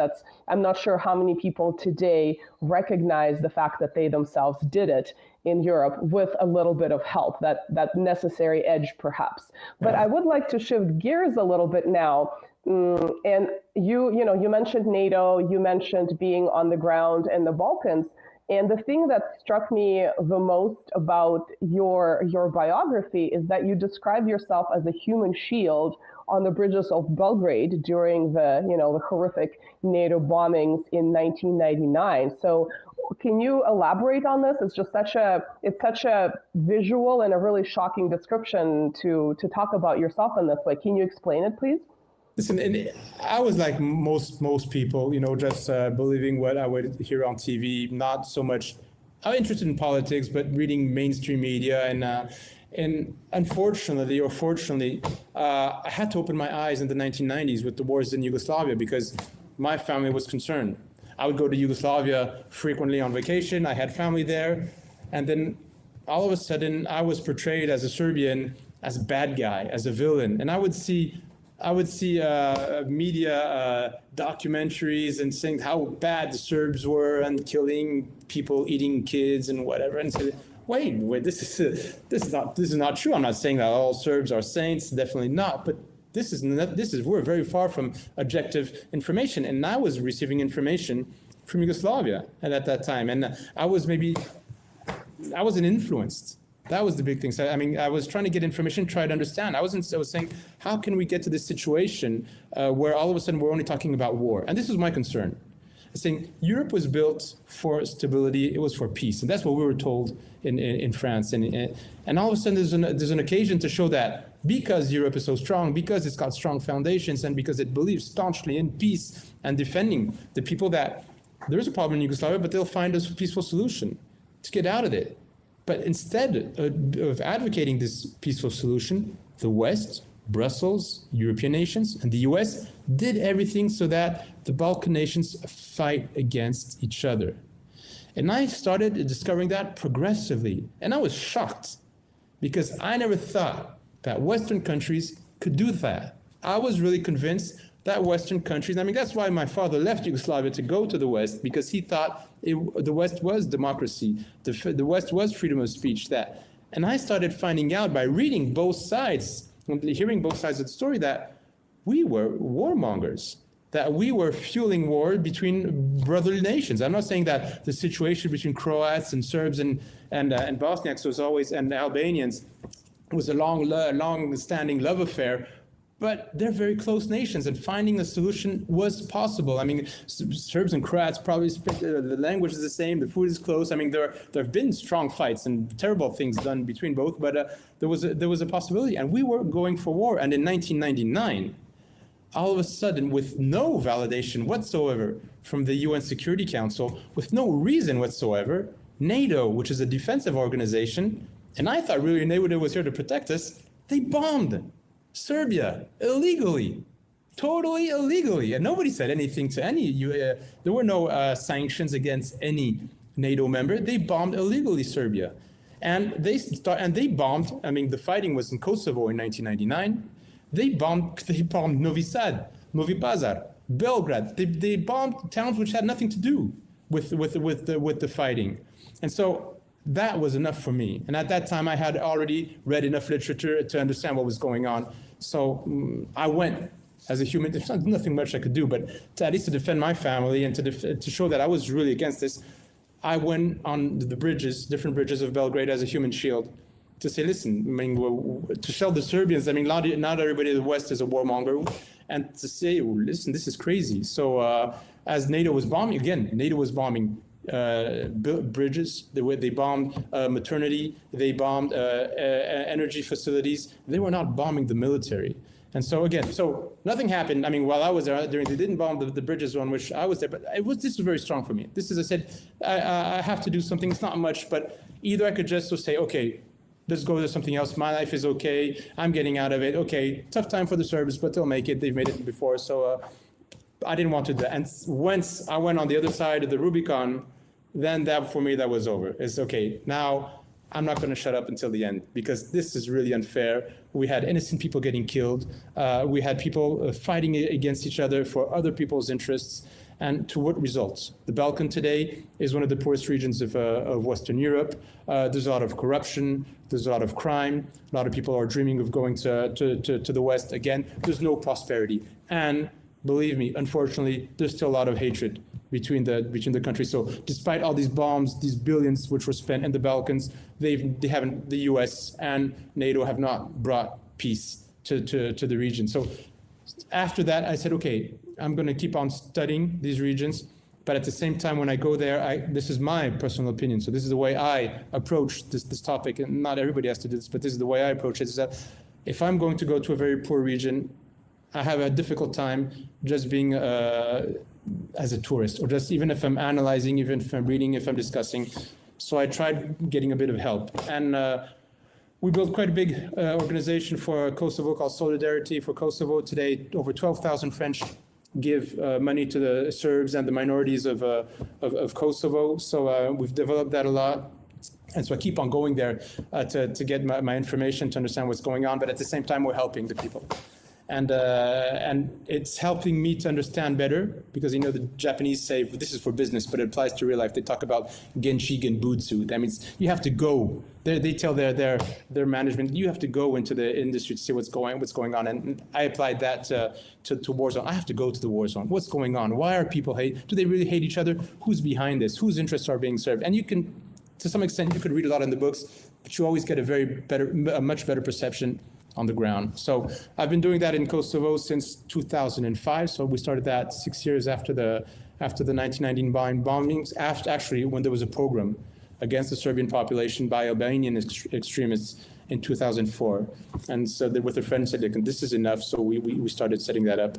I'm not sure how many people today recognize the fact that they themselves did it in Europe with a little bit of help, that necessary edge perhaps. But I would like to shift gears a little bit now. And you mentioned NATO, you mentioned being on the ground in the Balkans. And the thing that struck me the most about your biography is that you describe yourself as a human shield on the bridges of Belgrade during the horrific NATO bombings in 1999. So can you elaborate on this? It's such a visual and a really shocking description to talk about yourself in this way. Can you explain it, please? Listen, and I was like most people, just believing what I would hear on TV. Not so much. I'm interested in politics, but reading mainstream media and unfortunately or fortunately, I had to open my eyes in the 1990s with the wars in Yugoslavia because my family was concerned. I would go to Yugoslavia frequently on vacation. I had family there, and then all of a sudden, I was portrayed as a Serbian, as a bad guy, as a villain, and I would see media documentaries and saying how bad the Serbs were and killing people, eating kids and whatever. And so, wait, this is not true. I'm not saying that all Serbs are saints, definitely not. But we're very far from objective information. And I was receiving information from Yugoslavia at that time, and I wasn't influenced. That was the big thing. So, I was trying to get information, try to understand. I was saying, how can we get to this situation where all of a sudden we're only talking about war? And this was my concern. I was saying Europe was built for stability. It was for peace. And that's what we were told in France. And all of a sudden there's an occasion to show that because Europe is so strong, because it's got strong foundations, and because it believes staunchly in peace and defending the people, that there is a problem in Yugoslavia, but they'll find a peaceful solution to get out of it. But instead of advocating this peaceful solution, the West, Brussels, European nations, and the US did everything so that the Balkan nations fight against each other. And I started discovering that progressively. And I was shocked because I never thought that Western countries could do that. I was really convinced that Western countries, that's why my father left Yugoslavia to go to the West, because he thought the West was democracy, the West was freedom of speech. And I started finding out by reading both sides, hearing both sides of the story, that we were warmongers, that we were fueling war between brotherly nations. I'm not saying that the situation between Croats and Serbs and Bosniaks was always, and Albanians, was a long-standing love affair. but they're very close nations, and finding a solution was possible. I mean, Serbs and Croats probably speak, the language is the same, the food is close. I mean, there have been strong fights and terrible things done between both, but there was a possibility, and we were going for war. And in 1999, all of a sudden, with no validation whatsoever from the UN Security Council, with no reason whatsoever, NATO, which is a defensive organization, and I thought really NATO was here to protect us, they bombed Serbia illegally, totally illegally, and nobody said anything to any. There were no sanctions against any NATO member. They bombed illegally Serbia, and they bombed. I mean, the fighting was in Kosovo in 1999. They bombed Novi Sad, Novi Pazar, Belgrade. They bombed towns which had nothing to do with the fighting, and so. That was enough for me. And at that time, I had already read enough literature to understand what was going on. So I went as a human. There's nothing much I could do, but at least to defend my family and to show that I was really against this, I went on the bridges, different bridges of Belgrade as a human shield to say, listen, I mean, to show the Serbians, I mean, not everybody in the West is a warmonger, and to say, listen, this is crazy. So as NATO was bombing, again, NATO was bombing bridges, they bombed maternity, they bombed energy facilities. They were not bombing the military. And so again, so nothing happened. I mean, while I was there, they didn't bomb the bridges on which I was there, but this was very strong for me. This is, I said, I have to do something. It's not much, but either I could just say, okay, let's go to something else. My life is okay. I'm getting out of it. Okay, tough time for the Serbs, but they'll make it. They've made it before. So I didn't want to do that. And once I went on the other side of the Rubicon, then that for me, that was over. It's okay, now I'm not gonna shut up until the end because this is really unfair. We had innocent people getting killed. We had people fighting against each other for other people's interests. And to what results? The Balkan today is one of the poorest regions of Western Europe. There's a lot of corruption. There's a lot of crime. A lot of people are dreaming of going to the West. Again, there's no prosperity. And believe me, unfortunately, there's still a lot of hatred between the countries. So despite all these bombs, these billions which were spent in the Balkans, the US and NATO have not brought peace to the region. So after that, I said, okay, I'm going to keep on studying these regions. But at the same time, when I go there, this is my personal opinion. So this is the way I approach this topic. And not everybody has to do this, but this is the way I approach it, is that if I'm going to go to a very poor region, I have a difficult time just being as a tourist, or just even if I'm analyzing, even if I'm reading, if I'm discussing. So I tried getting a bit of help. And we built quite a big organization for Kosovo called Solidarity for Kosovo. Today, over 12,000 French give money to the Serbs and the minorities of Kosovo. So we've developed that a lot. And so I keep on going there to get my information, to understand what's going on. But at the same time, we're helping the people. And it's helping me to understand better, because, you know, the Japanese say, well, this is for business, but it applies to real life. They talk about genshi genbutsu. That means you have to go. They tell their management, you have to go into the industry to see what's going on. And I applied that to war zone. I have to go to the war zone. What's going on? Why are people hate? Do they really hate each other? Who's behind this? Whose interests are being served? And you can, to some extent, you could read a lot in the books, but you always get a much better perception on the ground. So I've been doing that in Kosovo since 2005. So we started that 6 years after the 1919 bombings, actually when there was a pogrom against the Serbian population by Albanian extremists in 2004. And so with a friend said, this is enough. So we started setting that up.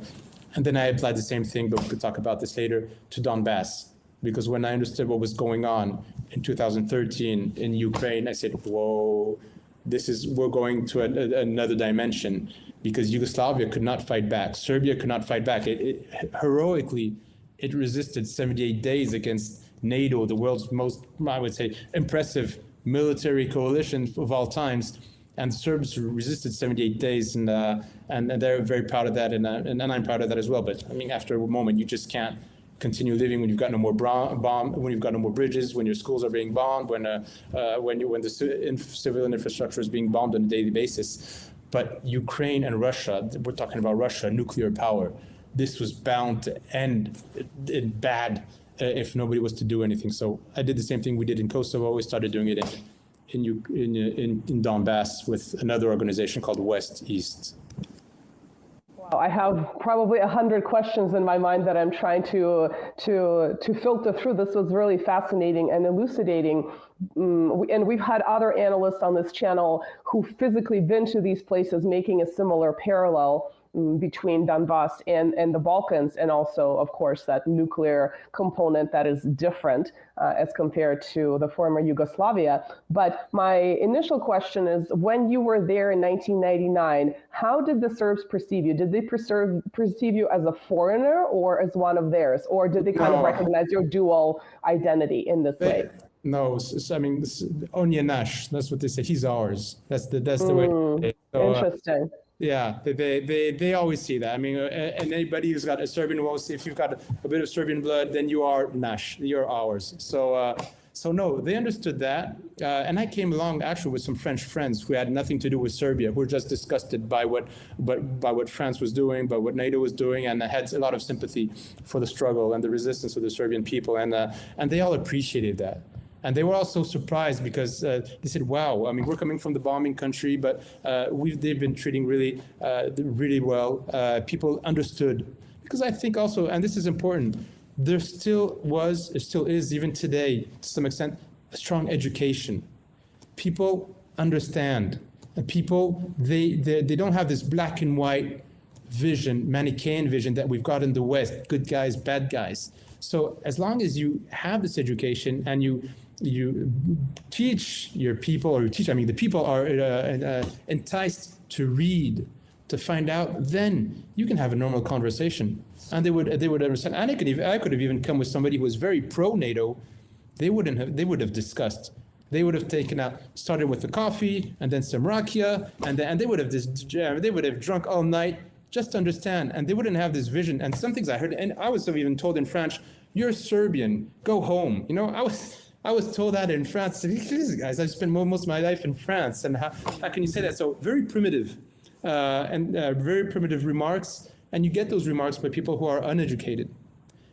And then I applied the same thing, but we could talk about this later, to Donbass. Because when I understood what was going on in 2013 in Ukraine, I said, whoa, we're going to another dimension, because Yugoslavia could not fight back. Serbia could not fight back. Heroically, it resisted 78 days against NATO, the world's most, I would say, impressive military coalition of all times. And the Serbs resisted 78 days, and they're very proud of that, and I'm proud of that as well. But I mean, after a moment, you just can't continue living when you've got no more when you've got no more bridges, when your schools are being bombed, when the civilian infrastructure is being bombed on a daily basis. But Ukraine and Russia, we're talking about Russia, nuclear power. This was bound to end in bad if nobody was to do anything. So I did the same thing we did in Kosovo. We started doing it in Donbass with another organization called West East. I have probably 100 questions in my mind that I'm trying to filter through. This was really fascinating and elucidating. And we've had other analysts on this channel who physically been to these places, making a similar parallel between Donbass and the Balkans, and also, of course, that nuclear component that is different as compared to the former Yugoslavia. But my initial question is, when you were there in 1999, how did the Serbs perceive you? Did they perceive you as a foreigner or as one of theirs? Or did they kind of recognize your dual identity in this way? No, I mean, only a nash. That's what they say. He's ours. That's the way. So, interesting. Yeah, they always see that. I mean, and anybody who's got a Serbian will say, if you've got a bit of Serbian blood, then you are nash. You're ours. So no, they understood that. And I came along actually with some French friends who had nothing to do with Serbia, who were just disgusted by what France was doing, by what NATO was doing, and had a lot of sympathy for the struggle and the resistance of the Serbian people, and they all appreciated that. And they were also surprised because they said, wow, I mean, we're coming from the bombing country, but they've been treating really well. People understood. Because I think also, and this is important, there still is, even today, to some extent, a strong education. People understand. And people, they don't have this black and white vision, Manichaean vision that we've got in the West, good guys, bad guys. So as long as you have this education and you teach your people, the people are enticed to read, to find out, then you can have a normal conversation. And they would understand. And I could have even come with somebody who was very pro-NATO. They would have discussed. They would have started with the coffee and then some rakia, and they would have drunk all night just to understand. And they wouldn't have this vision. And some things I heard, and I was even told in French, "You're Serbian, go home." You know, I was told that in France. These guys, I've spent most of my life in France, and how can you say that? So very primitive, very primitive remarks, and you get those remarks by people who are uneducated.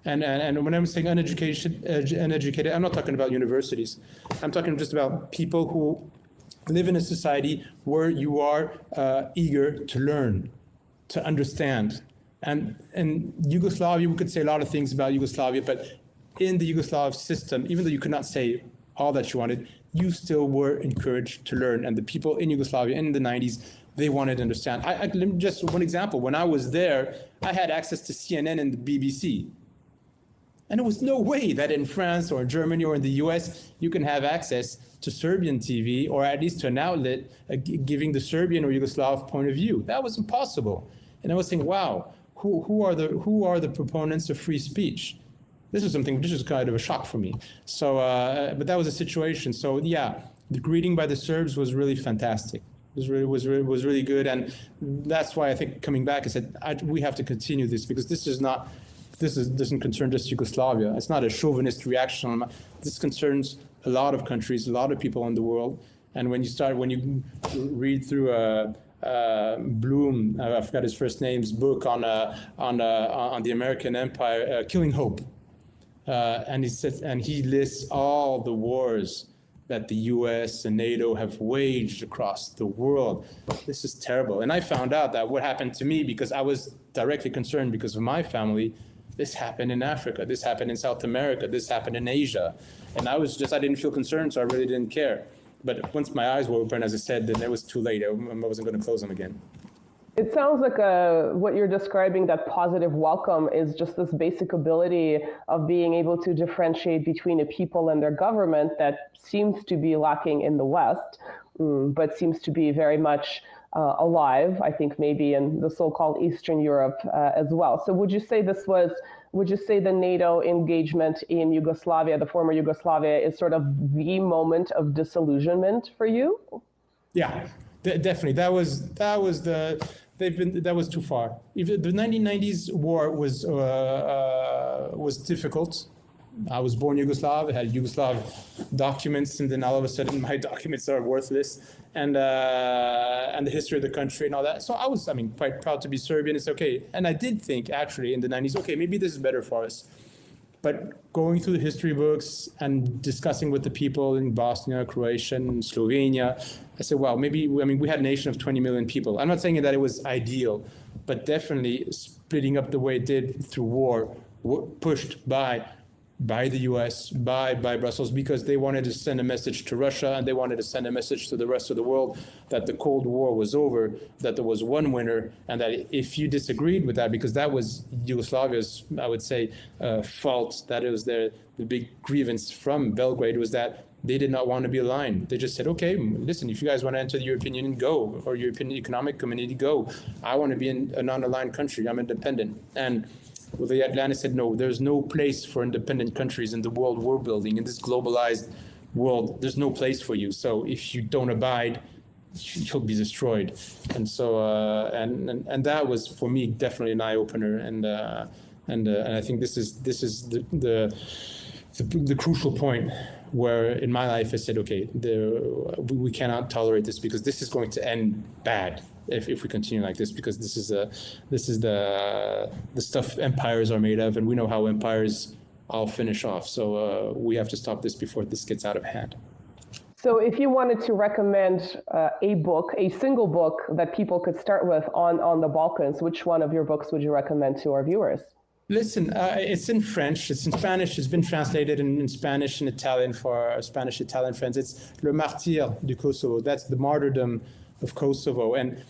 And when I'm saying uneducated, I'm not talking about universities. I'm talking just about people who live in a society where you are eager to learn, to understand. And in Yugoslavia, we could say a lot of things about Yugoslavia, but in the Yugoslav system, even though you could not say all that you wanted, you still were encouraged to learn. And the people in Yugoslavia in the 90s, they wanted to understand. Just one example, when I was there, I had access to CNN and the BBC. And there was no way that in France or in Germany or in the US, you can have access to Serbian TV, or at least to an outlet giving the Serbian or Yugoslav point of view. That was impossible. And I was saying, wow, who are the proponents of free speech? This was kind of a shock for me. So, but that was a situation. So yeah, the greeting by the Serbs was really fantastic. It was really good, and that's why I think coming back, I said we have to continue this, because this doesn't concern just Yugoslavia. It's not a chauvinist reaction. This concerns a lot of countries, a lot of people in the world. And when you read through Bloom, I forgot his first name's book on the American Empire, Killing Hope. And he lists all the wars that the US and NATO have waged across the world. This is terrible. And I found out that what happened to me, because I was directly concerned because of my family, this happened in Africa, this happened in South America, this happened in Asia. And I didn't feel concerned, so I really didn't care. But once my eyes were open, as I said, then it was too late. I wasn't going to close them again. It sounds like what you're describing, that positive welcome, is just this basic ability of being able to differentiate between a people and their government that seems to be lacking in the West, but seems to be very much alive, I think, maybe in the so-called Eastern Europe as well. So would you say the NATO engagement in Yugoslavia, the former Yugoslavia, is sort of the moment of disillusionment for you? Yeah, definitely. That was too far. Even the 1990s war was difficult. I was born Yugoslav, I had Yugoslav documents, and then all of a sudden my documents are worthless, and the history of the country and all that. So I was, quite proud to be Serbian. It's okay. And I did think actually in the 90s, okay, maybe this is better for us. But going through the history books and discussing with the people in Bosnia, Croatia, and Slovenia, I said, wow, maybe, we had a nation of 20 million people. I'm not saying that it was ideal, but definitely splitting up the way it did through war, pushed by the US, by Brussels, because they wanted to send a message to Russia and they wanted to send a message to the rest of the world that the Cold War was over, that there was one winner, and that if you disagreed with that, because that was Yugoslavia's, I would say, fault, that it was the big grievance from Belgrade, was that they did not want to be aligned. They just said, okay, listen, if you guys want to enter the European Union, go, or European Economic Community, go. I want to be in a non-aligned country. I'm independent. And well, the Atlantic said, no, there's no place for independent countries in the world we're building. In this globalized world, there's no place for you. So if you don't abide, you'll be destroyed. And so, and that was, for me, definitely an eye-opener. And I think this is the crucial point where in my life I said, okay, we cannot tolerate this, because this is going to end bad if we continue like this, because this is the stuff empires are made of, and we know how empires all finish off. So we have to stop this before this gets out of hand. So if you wanted to recommend a single book that people could start with on the Balkans, which one of your books would you recommend to our viewers? Listen, it's in French, it's in Spanish, it's been translated in Spanish and Italian for our Spanish-Italian friends. It's Le Martyr du Kosovo. That's the martyrdom of Kosovo. And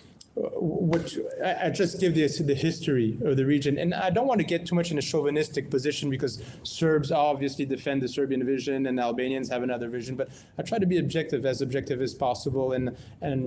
I just give the history of the region. And I don't want to get too much in a chauvinistic position, because Serbs obviously defend the Serbian vision and Albanians have another vision. But I try to be objective as possible. And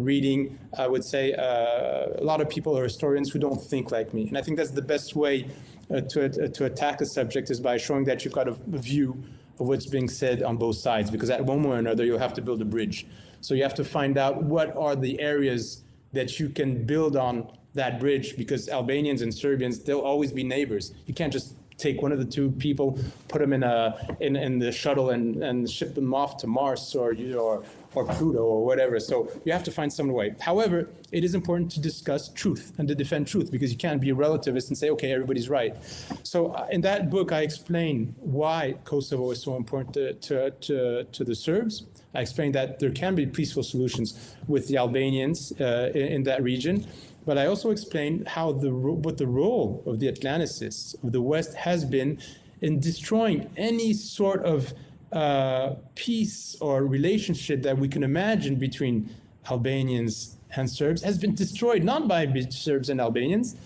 reading, I would say, a lot of people are historians who don't think like me. And I think that's the best way to attack a subject, is by showing that you've got a view of what's being said on both sides, because at one way or another you'll have to build a bridge. So you have to find out what are the areas that you can build on that bridge, because Albanians and Serbians, they'll always be neighbors. You can't just take one of the two people, put them in the shuttle and ship them off to Mars or Pluto or whatever. So you have to find some way. However, it is important to discuss truth and to defend truth, because you can't be a relativist and say, okay, everybody's right. So in that book, I explain why Kosovo is so important to the Serbs. I explained that there can be peaceful solutions with the Albanians in that region. But I also explained what the role of the Atlanticists of the West has been in destroying any sort of peace or relationship that we can imagine between Albanians and Serbs has been destroyed, not by Serbs and Albanians,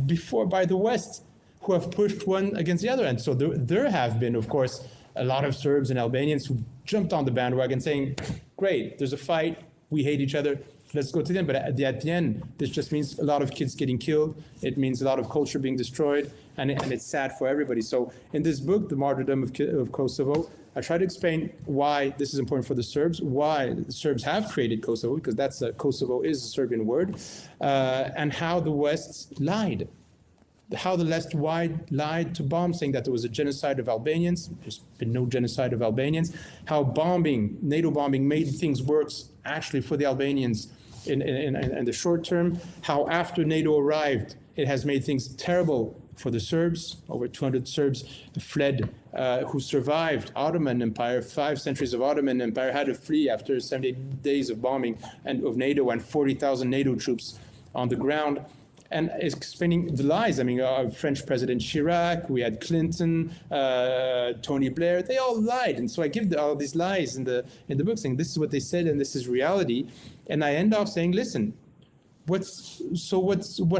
before by the West, who have pushed one against the other. And so there have been, of course, a lot of Serbs and Albanians who jumped on the bandwagon saying, great, there's a fight, we hate each other, let's go to them. But at the end, this just means a lot of kids getting killed. It means a lot of culture being destroyed, and it's sad for everybody. So in this book, The Martyrdom of Kosovo, I try to explain why this is important for the Serbs, why the Serbs have created Kosovo, because Kosovo is a Serbian word, and how the West lied. How the left lied to bomb, saying that there was a genocide of Albanians. There's been no genocide of Albanians. How NATO bombing made things worse actually for the Albanians in the short term. How after NATO arrived, it has made things terrible for the Serbs. Over 200 Serbs fled, who survived Ottoman Empire, 5 centuries of Ottoman Empire, had to flee after 70 days of bombing and of NATO and 40,000 NATO troops on the ground. And explaining the lies. I mean, French President Chirac, we had Clinton, Tony Blair, they all lied. And so I give all these lies in the book, saying this is what they said and this is reality. And I end off saying, listen, what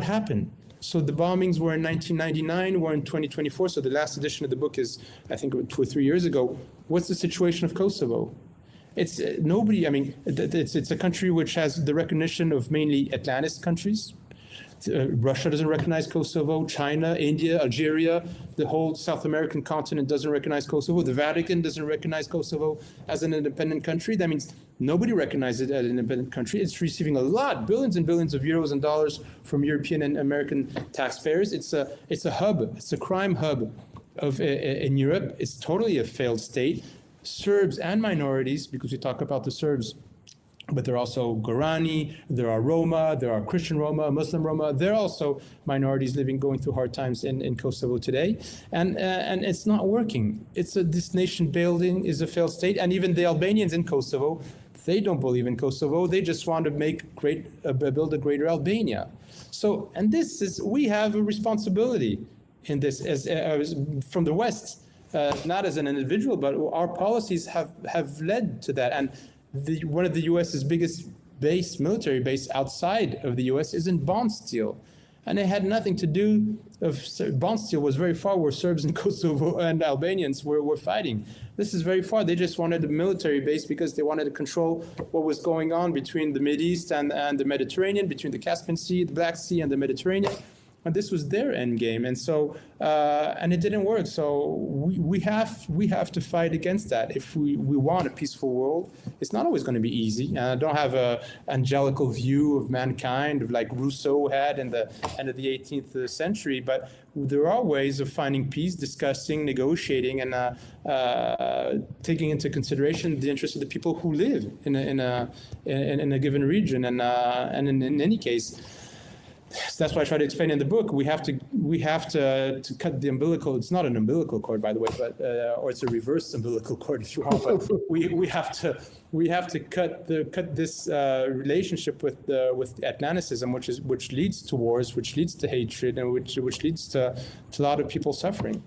happened? So the bombings were in 1999, we're in 2024. So the last edition of the book is, I think, 2 or 3 years ago. What's the situation of Kosovo? It's nobody, I mean, it's a country which has the recognition of mainly Atlantist countries. Russia doesn't recognize Kosovo, China, India, Algeria, the whole South American continent doesn't recognize Kosovo. The Vatican doesn't recognize Kosovo as an independent country. That means nobody recognizes it as an independent country. It's receiving a lot, billions and billions of euros and dollars from European and American taxpayers. It's a hub, it's a crime hub in Europe. It's totally a failed state. Serbs and minorities, because we talk about the Serbs, but there are also Gorani, there are Roma, there are Christian Roma, Muslim Roma. They're also minorities going through hard times in Kosovo today. And it's not working. This nation building is a failed state. And even the Albanians in Kosovo, They don't believe in Kosovo. They just want to build a greater Albania. So, and we have a responsibility in this as from the West, not as an individual, but our policies have led to that. And one of the U.S.'s biggest military base outside of the U.S. is in Bondsteel. And it had nothing to do Bondsteel was very far where Serbs in Kosovo and Albanians were fighting. This is very far. They just wanted a military base because they wanted to control what was going on between the Mideast and the Mediterranean, between the Caspian Sea, the Black Sea, and the Mediterranean. And this was their end game, and so and it didn't work. So we have to fight against that if we want a peaceful world. It's not always going to be easy. And I don't have a angelical view of mankind like Rousseau had in the end of the 18th century, but there are ways of finding peace, discussing, negotiating, and taking into consideration the interests of the people who live in a given region. And in any case. So that's why I try to explain in the book. We have to cut the umbilical. It's not an umbilical cord, by the way, but or it's a reverse umbilical cord if you want. But we have to cut this relationship with Atlanticism, which leads to wars, which leads to hatred, and which leads to a lot of people suffering.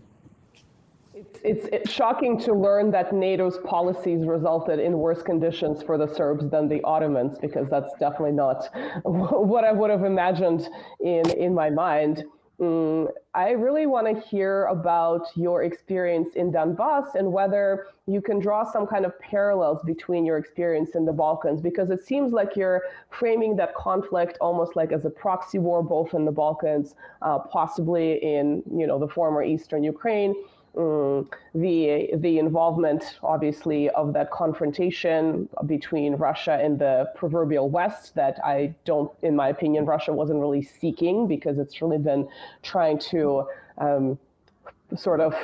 It's shocking to learn that NATO's policies resulted in worse conditions for the Serbs than the Ottomans, because that's definitely not what I would have imagined in my mind. I really want to hear about your experience in Donbass and whether you can draw some kind of parallels between your experience in the Balkans, because it seems like you're framing that conflict almost like as a proxy war, both in the Balkans, possibly in the former Eastern Ukraine. The involvement, obviously, of that confrontation between Russia and the proverbial West that in my opinion, Russia wasn't really seeking, because it's really been trying to sort of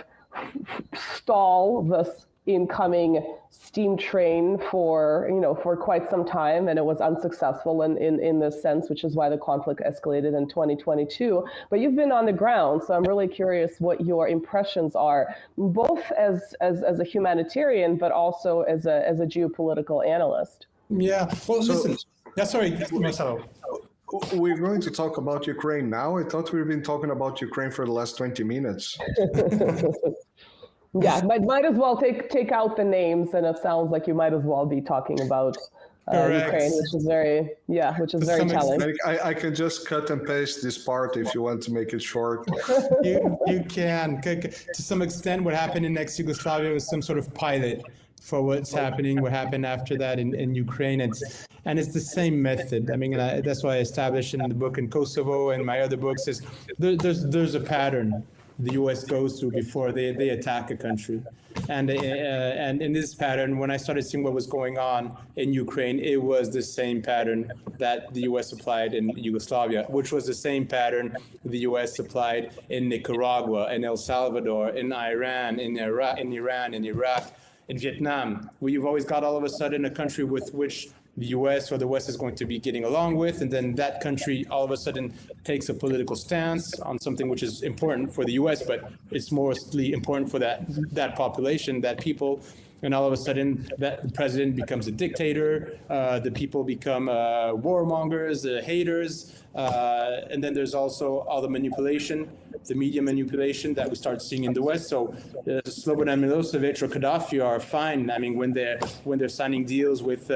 stall this incoming steam train for quite some time, and it was unsuccessful in this sense, which is why the conflict escalated in 2022. But you've been on the ground, so I'm really curious what your impressions are, both as a humanitarian, but also as a geopolitical analyst. Yeah. Well, listen. Yeah. Sorry, Marcelo. We're going to talk about Ukraine now. I thought we've been talking about Ukraine for the last 20 minutes. Yeah, might as well take out the names, and it sounds like you might as well be talking about Ukraine, which is very telling. I can just cut and paste this part if you want to make it short. You can. To some extent, what happened in ex-Yugoslavia was some sort of pilot for what happened after that in Ukraine. And it's the same method. I mean, that's why I established in the book in Kosovo and my other books is there's a pattern the U.S. goes through before they attack a country. And in this pattern, when I started seeing what was going on in Ukraine, it was the same pattern that the U.S. applied in Yugoslavia, which was the same pattern the U.S. applied in Nicaragua, in El Salvador, in Iran, in Iraq, in Vietnam, where you've always got all of a sudden a country with which the U.S. or the West is going to be getting along with, and then that country all of a sudden takes a political stance on something which is important for the U.S., but it's mostly important for that population, that people, and all of a sudden that president becomes a dictator, the people become warmongers, haters, and then there's also all the manipulation, the media manipulation that we start seeing in the West. So Slobodan Milosevic or Gaddafi are fine. I mean, when they're signing deals with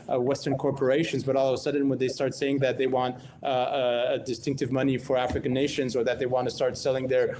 Western corporations, but all of a sudden when they start saying that they want a distinctive money for African nations, or that they want to start selling their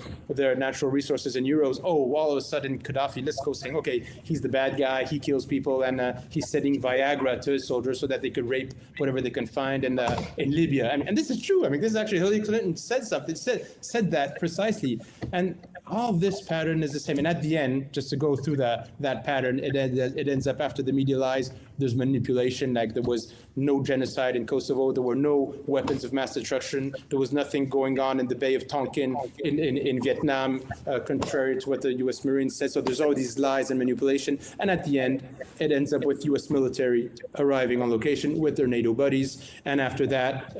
natural resources in euros, all of a sudden Gaddafi, let's go saying, okay, he's the bad guy, he kills people, and he's setting Viagra to his soldiers so that they could rape whatever they can find in Libya. I mean, and this is true. I mean, this is actually Hillary Clinton said something, said that precisely. And all this pattern is the same. And at the end, just to go through that pattern, it ends up after the media lies, there's manipulation. Like there was no genocide in Kosovo. There were no weapons of mass destruction. There was nothing going on in the Bay of Tonkin in Vietnam, contrary to what the U.S. Marines said. So there's all these lies and manipulation. And at the end, it ends up with U.S. military arriving on location with their NATO buddies. And after that,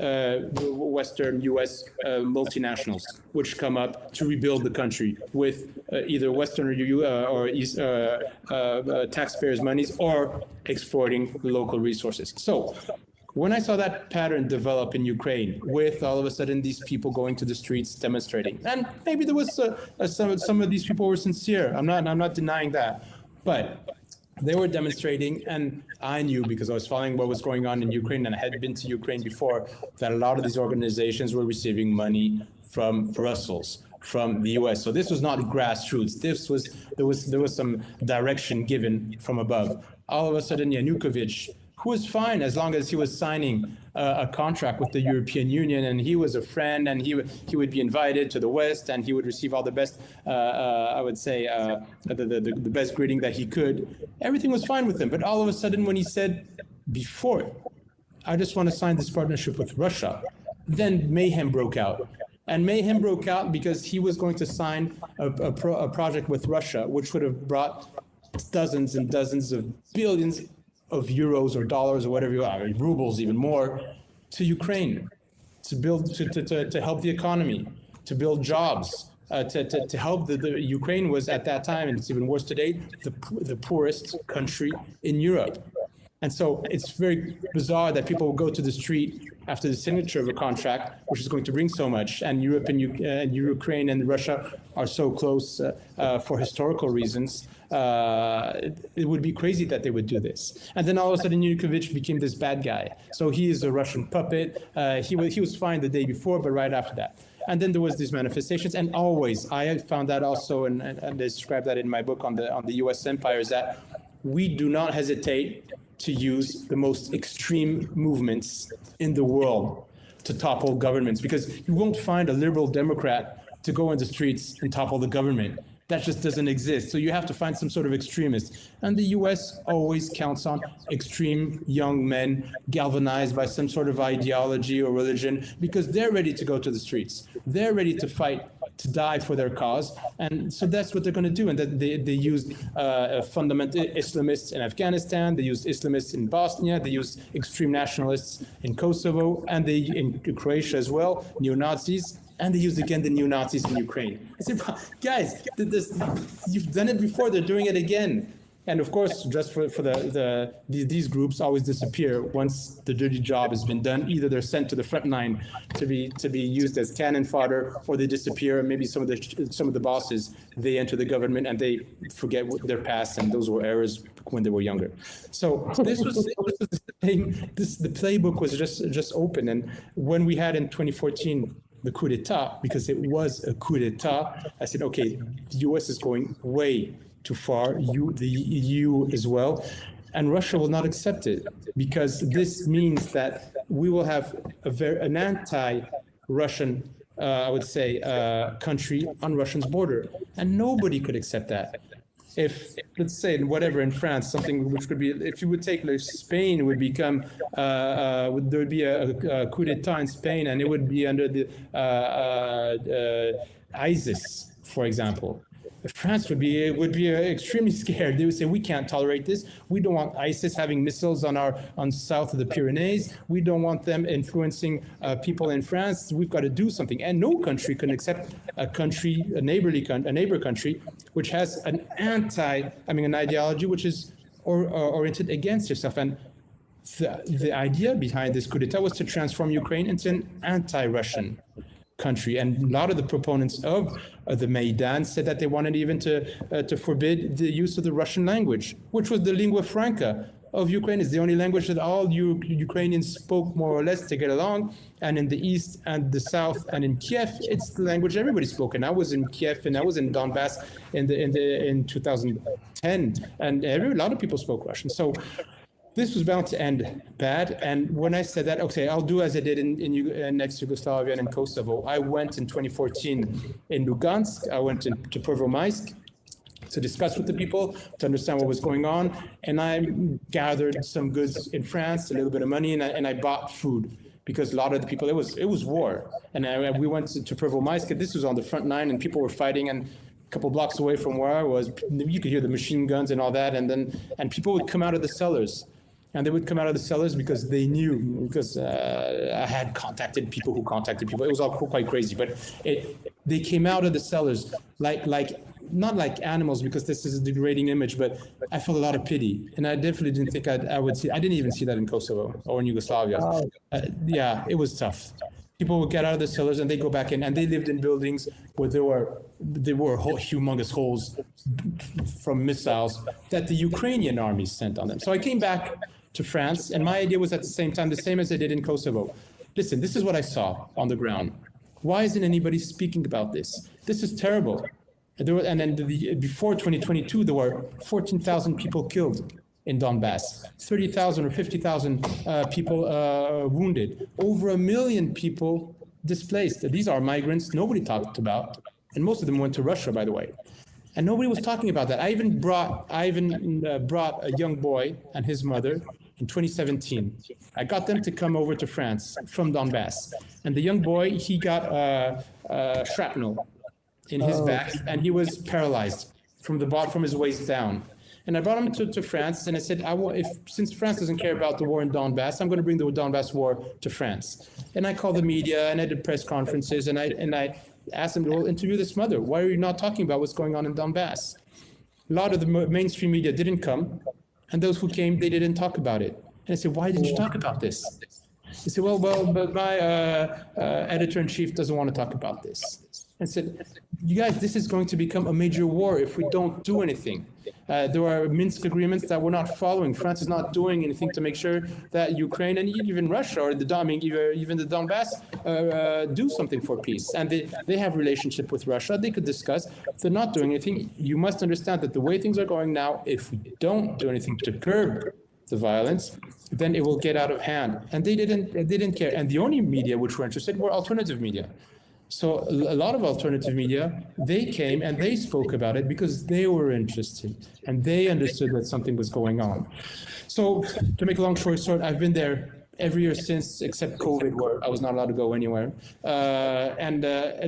Western U.S. multinationals, which come up to rebuild the country with either Western or East taxpayers' monies, or exploiting exploiting local resources. So when I saw that pattern develop in Ukraine, with all of a sudden these people going to the streets demonstrating, and maybe there was some of these people were sincere. I'm not denying that, but they were demonstrating, and I knew, because I was following what was going on in Ukraine, and I had been to Ukraine before, that a lot of these organizations were receiving money from Brussels, from the US. So this was not grassroots. There was some direction given from above. All of a sudden, Yanukovych, who was fine as long as he was signing a contract with the European Union, and he was a friend, and he would be invited to the West, and he would receive all the best, I would say, the best greeting that he could. Everything was fine with him. But all of a sudden, when he said before, I just want to sign this partnership with Russia, then mayhem broke out. And mayhem broke out because he was going to sign a project with Russia, which would have brought dozens and dozens of billions of euros or dollars or whatever, rubles even more, to Ukraine, to build, to help the economy, to build jobs, to help the Ukraine was at that time, and it's even worse today, the poorest country in Europe. And so it's very bizarre that people will go to the street after the signature of a contract, which is going to bring so much, and Europe and Ukraine and Russia are so close for historical reasons. It would be crazy that they would do this. And then all of a sudden, Yanukovych became this bad guy. So he is a Russian puppet. He was fine the day before, but right after that. And then there was these manifestations, and always, I found that also, and I described that in my book on the U.S. empire, is that we do not hesitate to use the most extreme movements in the world to topple governments, because you won't find a liberal Democrat to go in the streets and topple the government. That just doesn't exist. So you have to find some sort of extremist. And the US always counts on extreme young men galvanized by some sort of ideology or religion, because they're ready to go to the streets. They're ready to fight, to die for their cause. And so that's what they're going to do. And that they used fundamental Islamists in Afghanistan. They used Islamists in Bosnia. They used extreme nationalists in Kosovo, and in Croatia as well, neo-Nazis. And they used again the neo-Nazis in Ukraine. I said, guys, you've done it before. They're doing it again. And of course, just for these groups always disappear once the dirty job has been done. Either they're sent to the front line to be used as cannon fodder, or they disappear. Maybe some of the bosses, they enter the government and they forget their past, and those were errors when they were younger. So this was the thing. The playbook was just open. And when we had in 2014 the coup d'etat, because it was a coup d'etat, I said, okay, the US is going way too far, the EU as well, and Russia will not accept it, because this means that we will have an anti-Russian, I would say, country on Russia's border, and nobody could accept that. If, let's say, whatever, in France, something which could be, if you would take like Spain, would become, there would be a coup d'etat in Spain, and it would be under the ISIS, for example. France would be extremely scared. They would say, we can't tolerate this. We don't want ISIS having missiles on south of the Pyrenees. We don't want them influencing people in France. We've got to do something. And no country can accept a neighbor country, which has an ideology which is oriented against yourself. And the idea behind this coup d'etat was to transform Ukraine into an anti-Russian country. And a lot of the proponents of the Maidan said that they wanted even to forbid the use of the Russian language, which was the lingua franca of Ukraine. It's the only language that all Ukrainians spoke more or less to get along. And in the east and the south and in Kiev, it's the language everybody spoke. And I was in Kiev and I was in Donbass in 2010, and a lot of people spoke Russian. So this was bound to end bad. And when I said that, okay, I'll do as I did in ex-Yugoslavia and in Kosovo. I went in 2014 in Lugansk. I went to Prvomaisk to discuss with the people, to understand what was going on. And I gathered some goods in France, a little bit of money, and I bought food, because a lot of the people, it was war. And we went to Prvomaisk. This was on the front line, and people were fighting. And a couple blocks away from where I was, you could hear the machine guns and all that. And people would come out of the cellars. And they would come out of the cellars because they knew, because I had contacted people who contacted people. It was all quite crazy, but they came out of the cellars like not like animals, because this is a degrading image, but I felt a lot of pity. And I definitely didn't think I would see, I didn't even see that in Kosovo or in Yugoslavia. Yeah, it was tough. People would get out of the cellars and they go back in, and they lived in buildings where there were humongous holes from missiles that the Ukrainian army sent on them. So I came back to France, and my idea was at the same time, the same as I did in Kosovo. Listen, this is what I saw on the ground. Why isn't anybody speaking about this? This is terrible. Before 2022, there were 14,000 people killed in Donbass, 30,000 or 50,000 people wounded, over 1 million people displaced. These are migrants nobody talked about, and most of them went to Russia, by the way. And nobody was talking about that. I even brought a young boy and his mother in 2017. I got them to come over to France from Donbass. And the young boy, he got shrapnel in his back, and he was paralyzed from his waist down. And I brought him to France, and I said, since France doesn't care about the war in Donbass, I'm going to bring the Donbass war to France. And I called the media, and I did press conferences, and I asked them to interview this mother. Why are you not talking about what's going on in Donbass? A lot of the mainstream media didn't come, and those who came, they didn't talk about it. And I said, why didn't you talk about this? They said, well, but my editor-in-chief doesn't want to talk about this. I said, you guys, this is going to become a major war if we don't do anything. There are Minsk agreements that we're not following. France is not doing anything to make sure that Ukraine and even Russia or even the Donbass do something for peace. And they have relationship with Russia. They could discuss. If they're not doing anything, you must understand that the way things are going now, if we don't do anything to curb the violence, then it will get out of hand. And they didn't care. And the only media which were interested were alternative media. So a lot of alternative media, they came and they spoke about it because they were interested and they understood that something was going on. So to make a long story short, I've been there every year since, except COVID, where I was not allowed to go anywhere. And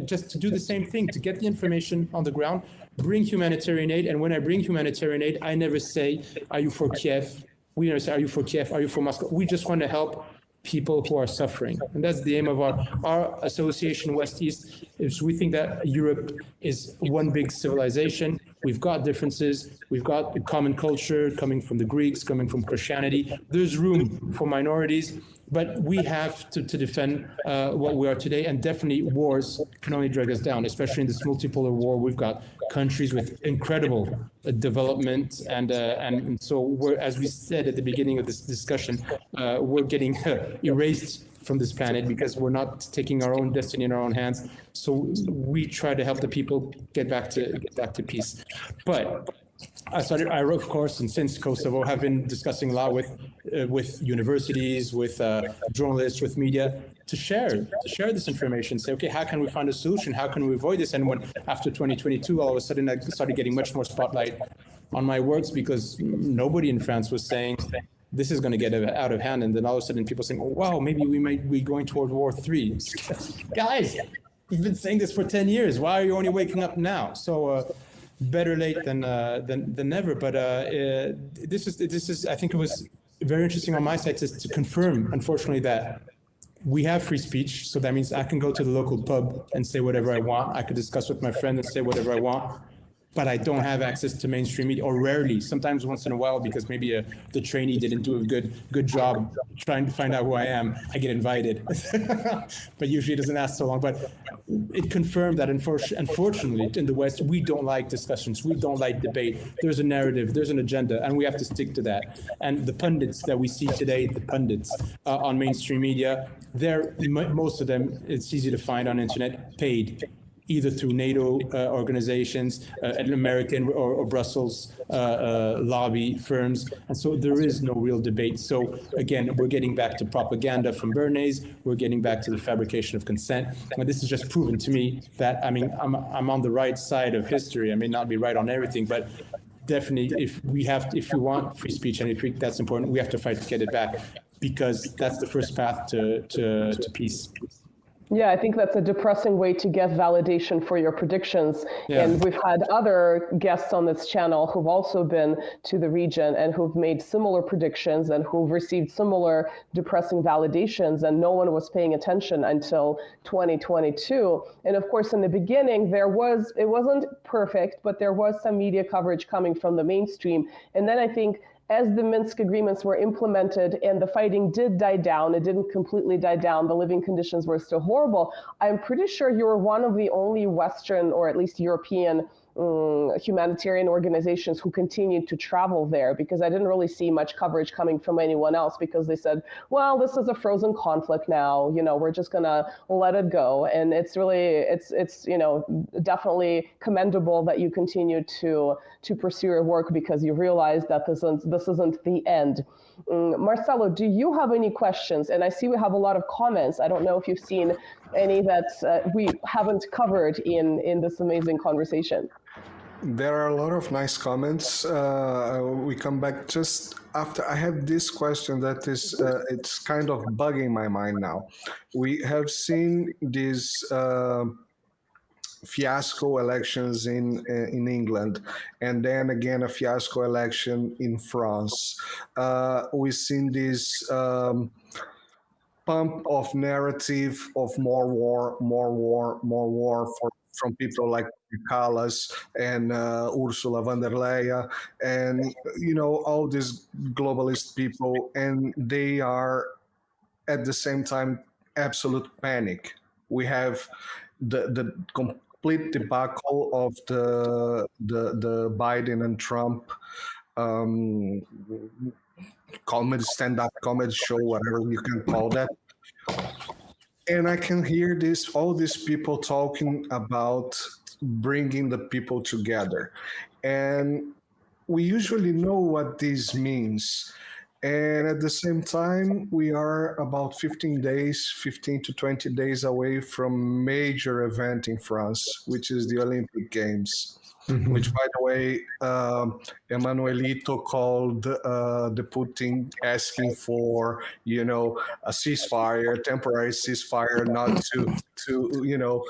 just to do the same thing, to get the information on the ground, bring humanitarian aid. And when I bring humanitarian aid, I never say, are you for Kiev? We never say, are you for Kiev? Are you for Moscow? We just want to help people who are suffering. And that's the aim of our association, West East, is we think that Europe is one big civilization. We've got differences. We've got a common culture coming from the Greeks, coming from Christianity. There's room for minorities, but we have to defend what we are today. And definitely wars can only drag us down, especially in this multipolar war. We've got countries with incredible development. And so we're, as we said at the beginning of this discussion, we're getting erased from this planet because we're not taking our own destiny in our own hands. So we try to help the people get back to peace. But I wrote, of course, and since Kosovo, have been discussing a lot with universities, with journalists, with media, to share this information. Say, okay, how can we find a solution? How can we avoid this? And when after 2022, all of a sudden, I started getting much more spotlight on my works because nobody in France was saying this is going to get out of hand. And then all of a sudden, people saying, oh, wow, maybe we might be going toward War 3. Guys, you've been saying this for 10 years. Why are you only waking up now? So. Better late than never. But this is I think it was very interesting on my side to confirm, unfortunately, that we have free speech. So that means I can go to the local pub and say whatever I want. I could discuss with my friend and say whatever I want. But I don't have access to mainstream media, or rarely, sometimes once in a while, because maybe the trainee didn't do a good job trying to find out who I am. I get invited, but usually it doesn't last so long. But it confirmed that unfortunately in the West, we don't like discussions. We don't like debate. There's a narrative, there's an agenda, and we have to stick to that. And the pundits that we see today, the pundits on mainstream media, most of them, it's easy to find on internet, paid, either through NATO organizations, American or Brussels lobby firms. And so there is no real debate. So again, we're getting back to propaganda from Bernays. We're getting back to the fabrication of consent. And this has just proven to me that, I mean, I'm on the right side of history. I may not be right on everything, but definitely if we want free speech, and if that's important, we have to fight to get it back, because that's the first path to peace. Yeah, I think that's a depressing way to get validation for your predictions. Yeah. And we've had other guests on this channel who've also been to the region and who've made similar predictions and who've received similar depressing validations, and no one was paying attention until 2022. And of course, in the beginning, it wasn't perfect, but there was some media coverage coming from the mainstream. And then I think as the Minsk agreements were implemented and the fighting did die down, it didn't completely die down, the living conditions were still horrible. I'm pretty sure you were one of the only Western or at least European humanitarian organizations who continued to travel there, because I didn't really see much coverage coming from anyone else, because they said, well, this is a frozen conflict now, we're just gonna let it go. And it's really, it's definitely commendable that you continue to pursue your work, because you realize that this isn't the end. Marcelo, do you have any questions? And I see we have a lot of comments. I don't know if you've seen any that we haven't covered in this amazing conversation. There are a lot of nice comments. We come back just after. I have this question that is, it's kind of bugging my mind now. We have seen these fiasco elections in England, and then again a fiasco election in France. We've seen this pump of narrative of more war from people like Callas and Ursula von der Leyen, and all these globalist people, and they are at the same time absolute panic. We have the complete debacle of the Biden and Trump comedy, stand-up comedy show, whatever you can call that. And I can hear all these people talking about bringing the people together. And we usually know what this means. And at the same time, we are about 15 to 20 days away from major event in France, which is the Olympic Games. Mm-hmm. Which, by the way, Emanuelito called the Putin asking for, a ceasefire, temporary ceasefire, not to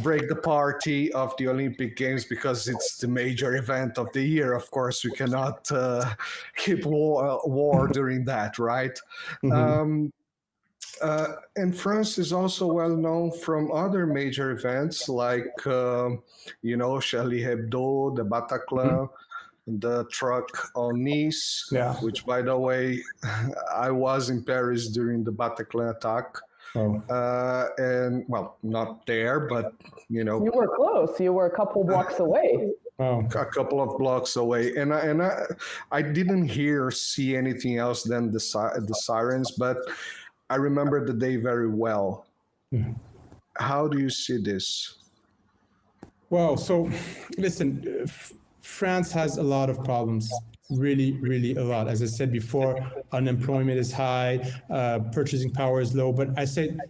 break the party of the Olympic Games, because it's the major event of the year. Of course, we cannot keep war during that, right? Mm-hmm. And France is also well known from other major events like, Charlie Hebdo, the Bataclan, the truck on Nice, which, by the way, I was in Paris during the Bataclan attack. Oh. And, well, not there, but, You were close. You were a couple blocks away. Oh. A couple of blocks away. And I didn't see anything else than the sirens, but I remember the day very well. Mm-hmm. How do you see this? Well, so listen, France has a lot of problems, really, really a lot. As I said before, unemployment is high, purchasing power is low. But I said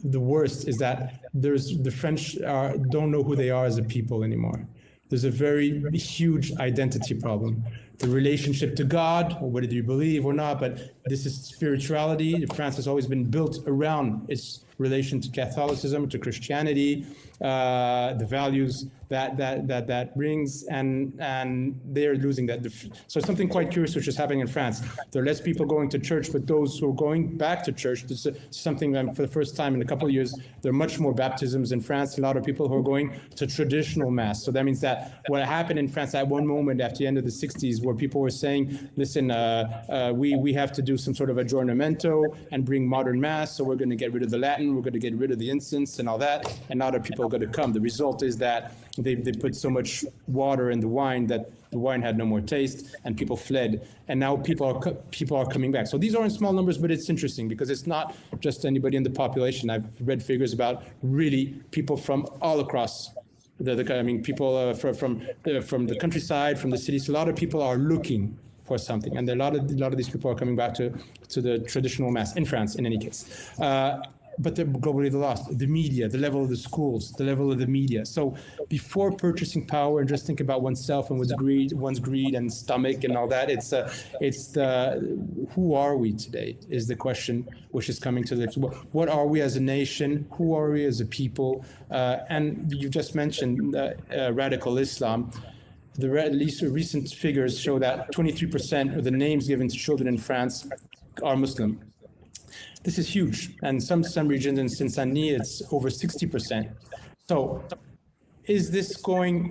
the worst is that the French don't know who they are as a people anymore. There's a very huge identity problem. The relationship to God, or whether you believe or not, but this is spirituality. France has always been built around its relation to Catholicism, to Christianity, the values that brings, and they're losing that. So something quite curious which is happening in France. There are less people going to church, but those who are going back to church, this is something that for the first time in a couple of years, there are much more baptisms in France, a lot of people who are going to traditional mass. So that means that what happened in France at one moment after the end of the 60s, where people were saying, listen, we have to do some sort of aggiornamento and bring modern mass, so we're going to get rid of the Latin, we're going to get rid of the incense and all that, and now that people are going to come. The result is that they put so much water in the wine that the wine had no more taste, and people fled. And now people are coming back. So these aren't small numbers, but it's interesting because it's not just anybody in the population. I've read figures about really people from all across people from the countryside, from the cities. A lot of people are looking for something, and a lot of these people are coming back to the traditional mass in France. In any case. but they're globally lost. The media, the level of the schools, the level of the media. So before purchasing power and just think about oneself and one's greed and stomach and all that, it's the who are we today is the question which is coming to lips. What are we as a nation? Who are we as a people? And you just mentioned radical Islam. The recent figures show that 23% of the names given to children in France are Muslim. This is huge. And some regions in Seine, it's over 60%. So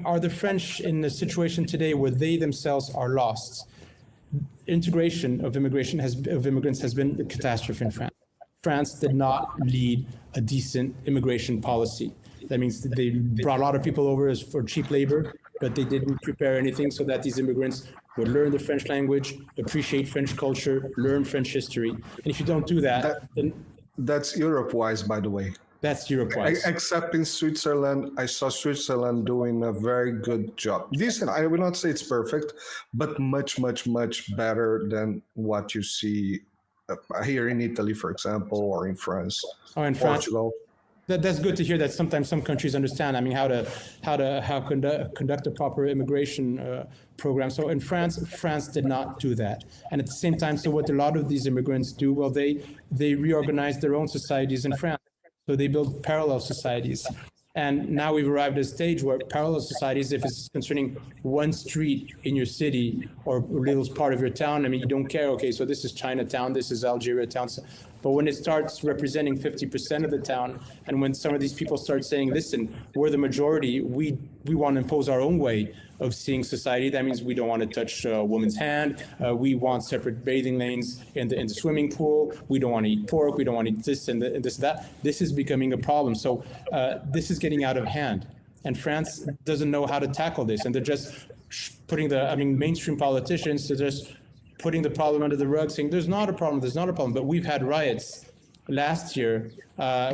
are the French in a situation today where they themselves are lost? Integration of immigrants has been a catastrophe in France. France did not lead a decent immigration policy. That means that they brought a lot of people over for cheap labor, but they didn't prepare anything so that these immigrants would learn the French language, appreciate French culture, learn French history. And if you don't do that, then that's Europe-wise, by the way. That's Europe-wise. Except in Switzerland, I saw Switzerland doing a very good job. Decent, I will not say it's perfect, but much, much, much better than what you see here in Italy, for example, or in France, in Portugal. That's good to hear that sometimes some countries understand. I mean, how conduct a proper immigration program. So in France did not do that. And at the same time, so what a lot of these immigrants do, well, they reorganize their own societies in France. So they build parallel societies. And now we've arrived at a stage where parallel societies, if it's concerning one street in your city or a little part of your town, I mean, you don't care, okay, so this is Chinatown, this is Algeria town. But when it starts representing 50% of the town, and when some of these people start saying, listen, we're the majority, we want to impose our own way of seeing society. That means we don't want to touch a woman's hand. We want separate bathing lanes in the swimming pool. We don't want to eat pork. We don't want to eat this and this, that. This is becoming a problem. So this is getting out of hand. And France doesn't know how to tackle this. And they're just putting mainstream politicians, they're just putting the problem under the rug, saying there's not a problem. But we've had riots. Last year,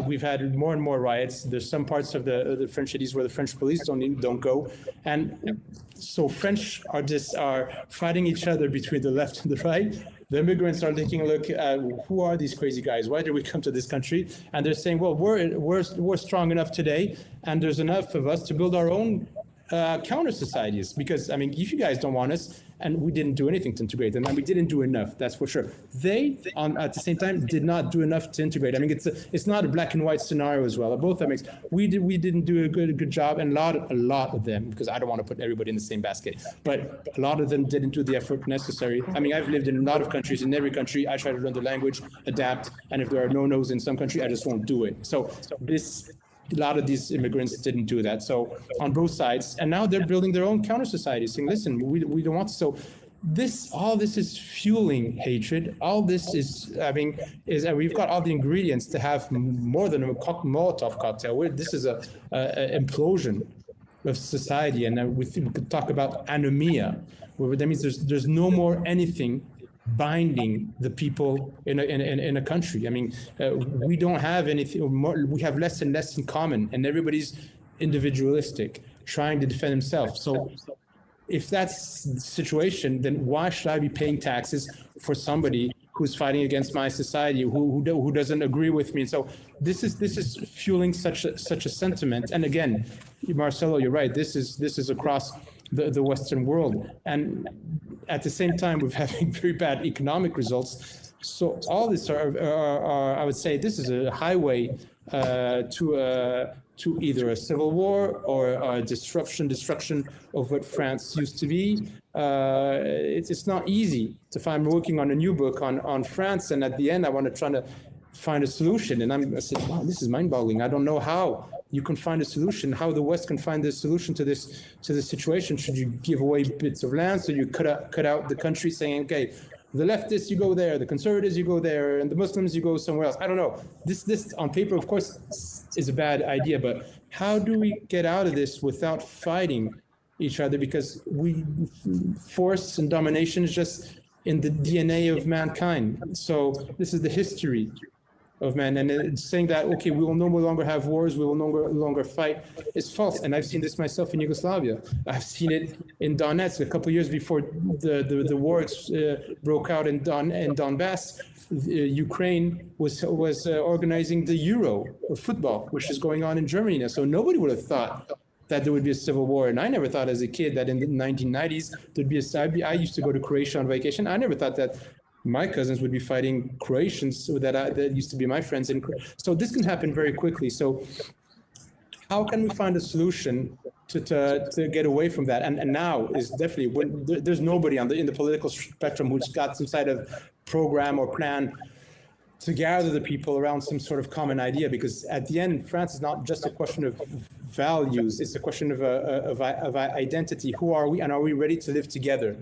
we've had more and more riots. There's some parts of the French cities where the French police don't go. And so French are fighting each other between the left and the right. The immigrants are taking a look at who are these crazy guys? Why did we come to this country? And they're saying, well, we're strong enough today, and there's enough of us to build our own counter societies. Because, I mean, if you guys don't want us, and we didn't do anything to integrate them, and we didn't do enough, that's for sure. They, at the same time, did not do enough to integrate. I mean, it's not a black and white scenario as well. Both that makes we didn't do a good job, and a lot of them, because I don't want to put everybody in the same basket, but a lot of them didn't do the effort necessary. I mean, I've lived in a lot of countries. In every country, I try to learn the language, adapt, and if there are no-nos in some country, I just won't do it. So a lot of these immigrants didn't do that. So on both sides, and now they're building their own counter societies, saying, listen, we don't want to. So all this is fueling hatred. All this is we've got all the ingredients to have more than a Molotov cocktail. This is a implosion of society. And we could talk about anomia, where that means there's no more anything binding the people in a country. I mean, we don't have anything more, we have less and less in common, and everybody's individualistic, trying to defend himself. So if that's the situation, then why should I be paying taxes for somebody who's fighting against my society, who doesn't agree with me? And so this is fueling such a sentiment. And again, Marcelo, you're right. This is across the Western world, and at the same time, we're having very bad economic results. So all this are I would say, this is a highway to either a civil war or a destruction of what France used to be. It's not easy to find. I'm working on a new book on France, and at the end, I want to try to find a solution. And I said, wow, this is mind-boggling. I don't know how you can find a solution, how the West can find a solution to this situation. Should you give away bits of land? So you cut out the country, saying, okay, the leftists, you go there, the conservatives, you go there, and the Muslims, you go somewhere else. I don't know. This on paper, of course, is a bad idea, but how do we get out of this without fighting each other? Because force and domination is just in the DNA of mankind. So this is the history of men, and it's saying that, okay, we will no longer have wars, we will no longer fight, is false. And I've seen this myself in Yugoslavia. I've seen it in Donetsk a couple of years before the war broke out in Donbass. Ukraine was organizing the Euro of football, which is going on in Germany now. So nobody would have thought that there would be a civil war. And I never thought as a kid that in the 1990s, there'd be I used to go to Croatia on vacation. I never thought that my cousins would be fighting Croatians that used to be my friends. So this can happen very quickly. So how can we find a solution to get away from that? And now is definitely when there's nobody in the political spectrum who's got some sort of program or plan to gather the people around some sort of common idea, because at the end, France is not just a question of values, it's a question of identity. Who are we, and are we ready to live together?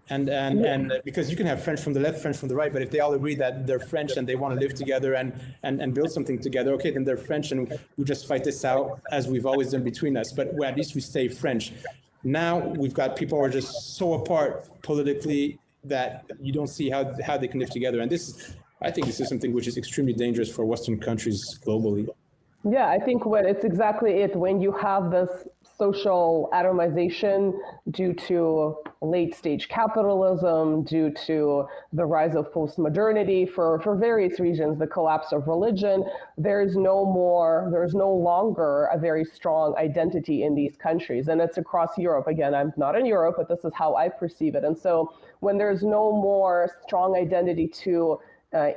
And because you can have French from the left, French from the right, but if they all agree that they're French and they want to live together and build something together, okay, then they're French and we just fight this out as we've always done between us, but at least we stay French. Now we've got people who are just so apart politically that you don't see how they can live together. And I think this is something which is extremely dangerous for Western countries globally. Yeah, I think it's exactly it. When you have this social atomization due to late stage capitalism, due to the rise of postmodernity for various reasons, the collapse of religion, there's no longer a very strong identity in these countries. And it's across Europe. Again, I'm not in Europe, but this is how I perceive it. And so when there's no more strong identity to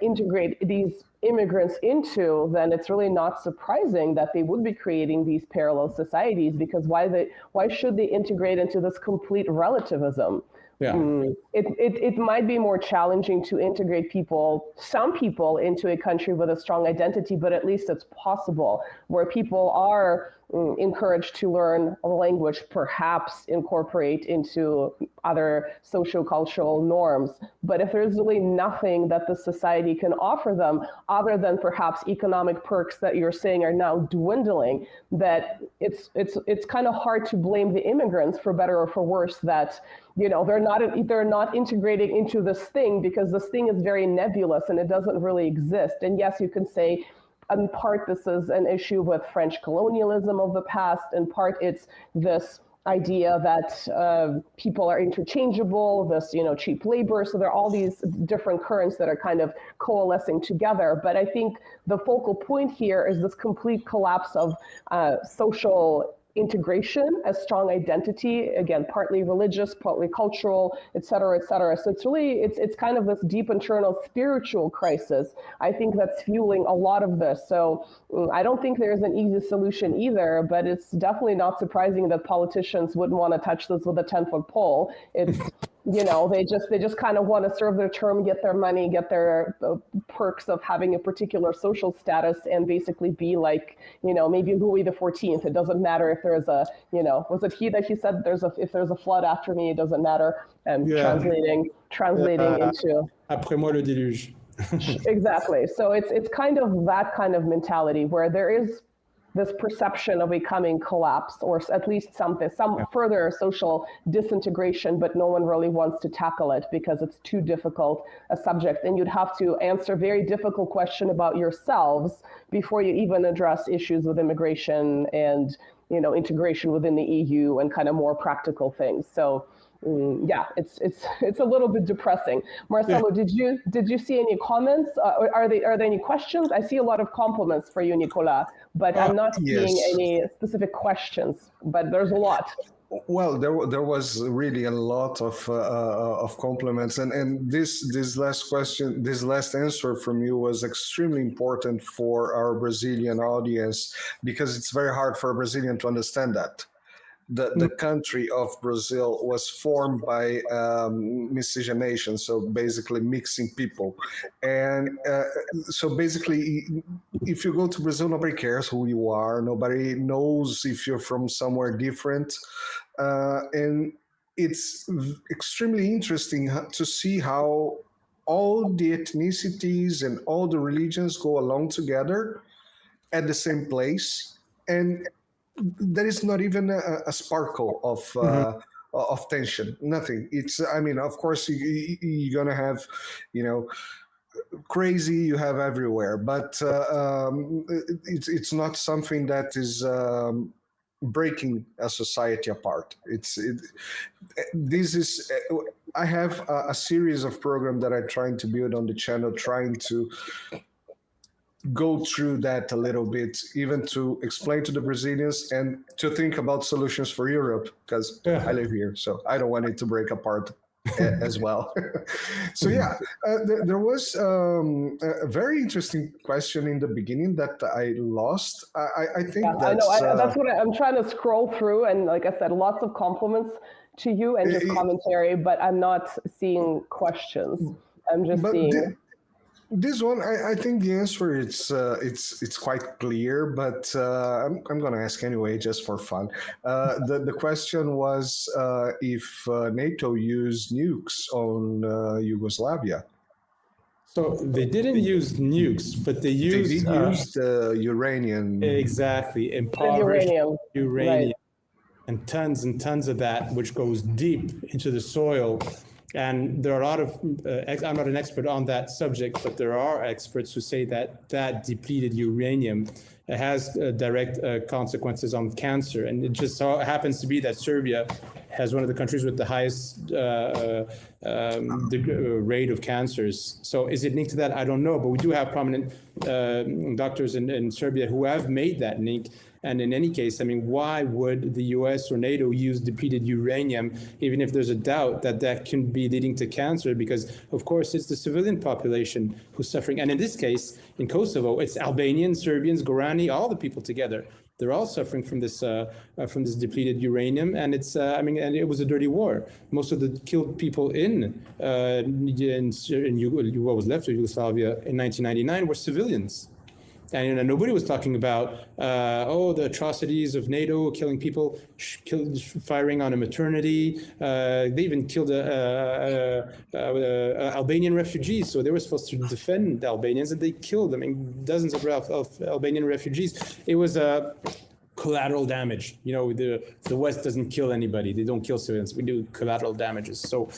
integrate these immigrants into, then it's really not surprising that they would be creating these parallel societies, because why should they integrate into this complete relativism? Yeah. It might be more challenging to integrate some people into a country with a strong identity, but at least it's possible, where people are encouraged to learn a language, perhaps incorporate into other socio-cultural norms. But if there's really nothing that the society can offer them other than perhaps economic perks that you're saying are now dwindling, that it's kind of hard to blame the immigrants, for better or for worse, that they're not integrating into this thing, because this thing is very nebulous and it doesn't really exist. And yes, you can say, in part, this is an issue with French colonialism of the past. In part, it's this idea that people are interchangeable, this cheap labor. So there are all these different currents that are kind of coalescing together. But I think the focal point here is this complete collapse of social integration, a strong identity, again, partly religious, partly cultural, et cetera, et cetera. So it's kind of this deep internal spiritual crisis, I think, that's fueling a lot of this. So I don't think there's an easy solution either, but it's definitely not surprising that politicians wouldn't want to touch this with a 10-foot pole. It's they just kind of want to serve their term, get their money, get their perks of having a particular social status, and basically be like, maybe Louis XIV. It doesn't matter if there's a, was it he that he said if there's a flood after me, it doesn't matter. And translating into après moi le déluge. Exactly. So it's kind of that kind of mentality where there is this perception of a coming collapse, or at least some further social disintegration, but no one really wants to tackle it because it's too difficult a subject. And you'd have to answer very difficult question about yourselves before you even address issues with immigration and, integration within the EU and kind of more practical things. So yeah, it's a little bit depressing. Marcelo, did you see any comments? Are there any questions? I see a lot of compliments for you, Nikola, but I'm not seeing any specific questions. But there's a lot. Well, there was really a lot of compliments, and this last answer from you was extremely important for our Brazilian audience, because it's very hard for a Brazilian to understand that. The country of Brazil was formed by miscegenation, so basically mixing people. And so basically, if you go to Brazil, nobody cares who you are. Nobody knows if you're from somewhere different. And it's extremely interesting to see how all the ethnicities and all the religions go along together at the same place. And there is not even a sparkle of tension, nothing. It's, of course, you're going to have, crazy you have everywhere, but it's not something that is breaking a society apart. This is I have a series of programs that I'm trying to build on the channel, trying to go through that a little bit, even to explain to the Brazilians and to think about solutions for Europe, because I live here, so I don't want it to break apart as well. So yeah, there was a very interesting question in the beginning that I lost. I think I know. That's what I'm trying to scroll through, and like I said, lots of compliments to you and just commentary, but I'm not seeing questions. I'm just seeing. This one, I think the answer it's quite clear, but I'm going to ask anyway, just for fun. The question was if NATO used nukes on Yugoslavia. So they didn't use nukes, but they used uranium. Exactly, impoverished uranium, right. and tons of that, which goes deep into the soil. And there are a lot of, I'm not an expert on that subject, but there are experts who say that that depleted uranium has direct consequences on cancer. And it just so happens to be that Serbia has one of the countries with the highest rate of cancers. So is it linked to that? I don't know, but we do have prominent doctors in Serbia who have made that link. And in any case, I mean, why would the US or NATO use depleted uranium, even if there's a doubt that that can be leading to cancer? Because, of course, it's the civilian population who's suffering. And in this case, in Kosovo, it's Albanians, Serbians, Gorani, all the people together. They're all suffering from this depleted uranium, and it's and it was a dirty war. Most of the killed people in what was left of Yugoslavia in 1999 were civilians. And nobody was talking about, the atrocities of NATO, killing people, firing on a maternity. They even killed Albanian refugees. So they were supposed to defend the Albanians, and they killed, dozens of Albanian refugees. It was collateral damage. You know, the West doesn't kill anybody. They don't kill civilians. We do collateral damages. So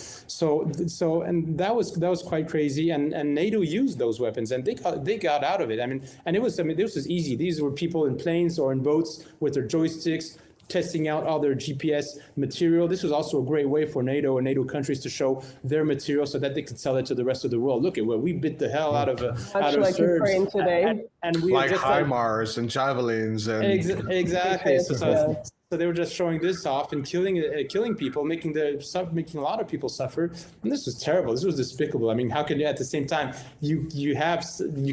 and that was quite crazy. And NATO used those weapons, and they got out of it. This was easy. These were people in planes or in boats with their joysticks, testing out all their GPS material. This was also a great way for NATO and NATO countries to show their material so that they could sell it to the rest of the world. Look at what we bit the hell out of like Serbs. Ukraine today. And we like HIMARS and javelins and exactly. So they were just showing this off and killing people, making a lot of people suffer. And this was terrible. This was despicable. I mean, how can you at the same time you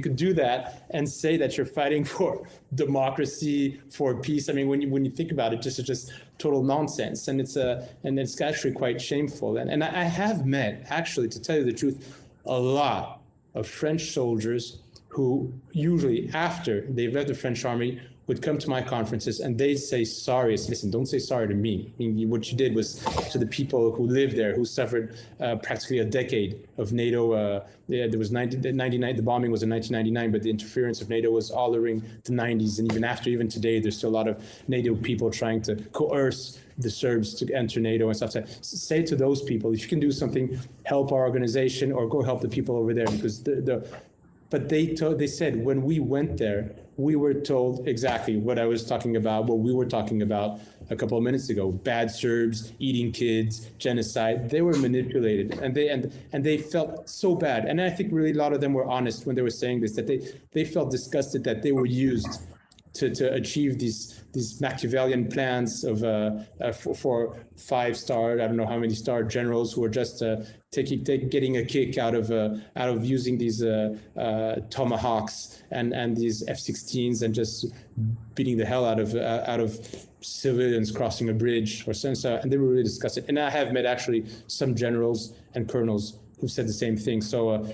could do that and say that you're fighting for democracy, for peace? I mean, when you think about it, it's just total nonsense, and it's actually quite shameful. And I have met, actually, to tell you the truth, a lot of French soldiers who usually after they've left the French army would come to my conferences and they'd say sorry. I said, listen, don't say sorry to me. I mean, what you did was to the people who lived there, who suffered practically a decade of NATO. There was 99. The bombing was in 1999, but the interference of NATO was all during the 90s. And even today, there's still a lot of NATO people trying to coerce the Serbs to enter NATO and stuff. So say to those people, if you can do something, help our organization or go help the people over there, because but they said when we went there, we were told exactly what I was talking about, what we were talking about a couple of minutes ago: bad Serbs, eating kids, genocide. They were manipulated, and they felt so bad. And I think really a lot of them were honest when they were saying this, that they felt disgusted that they were used to achieve these Machiavellian plans of for 5-star, I don't know how many star generals who are just getting a kick out of using these Tomahawks and these F-16s and just beating the hell out of civilians crossing a bridge or something. And they were really disgusted. And I have met actually some generals and colonels who said the same thing. So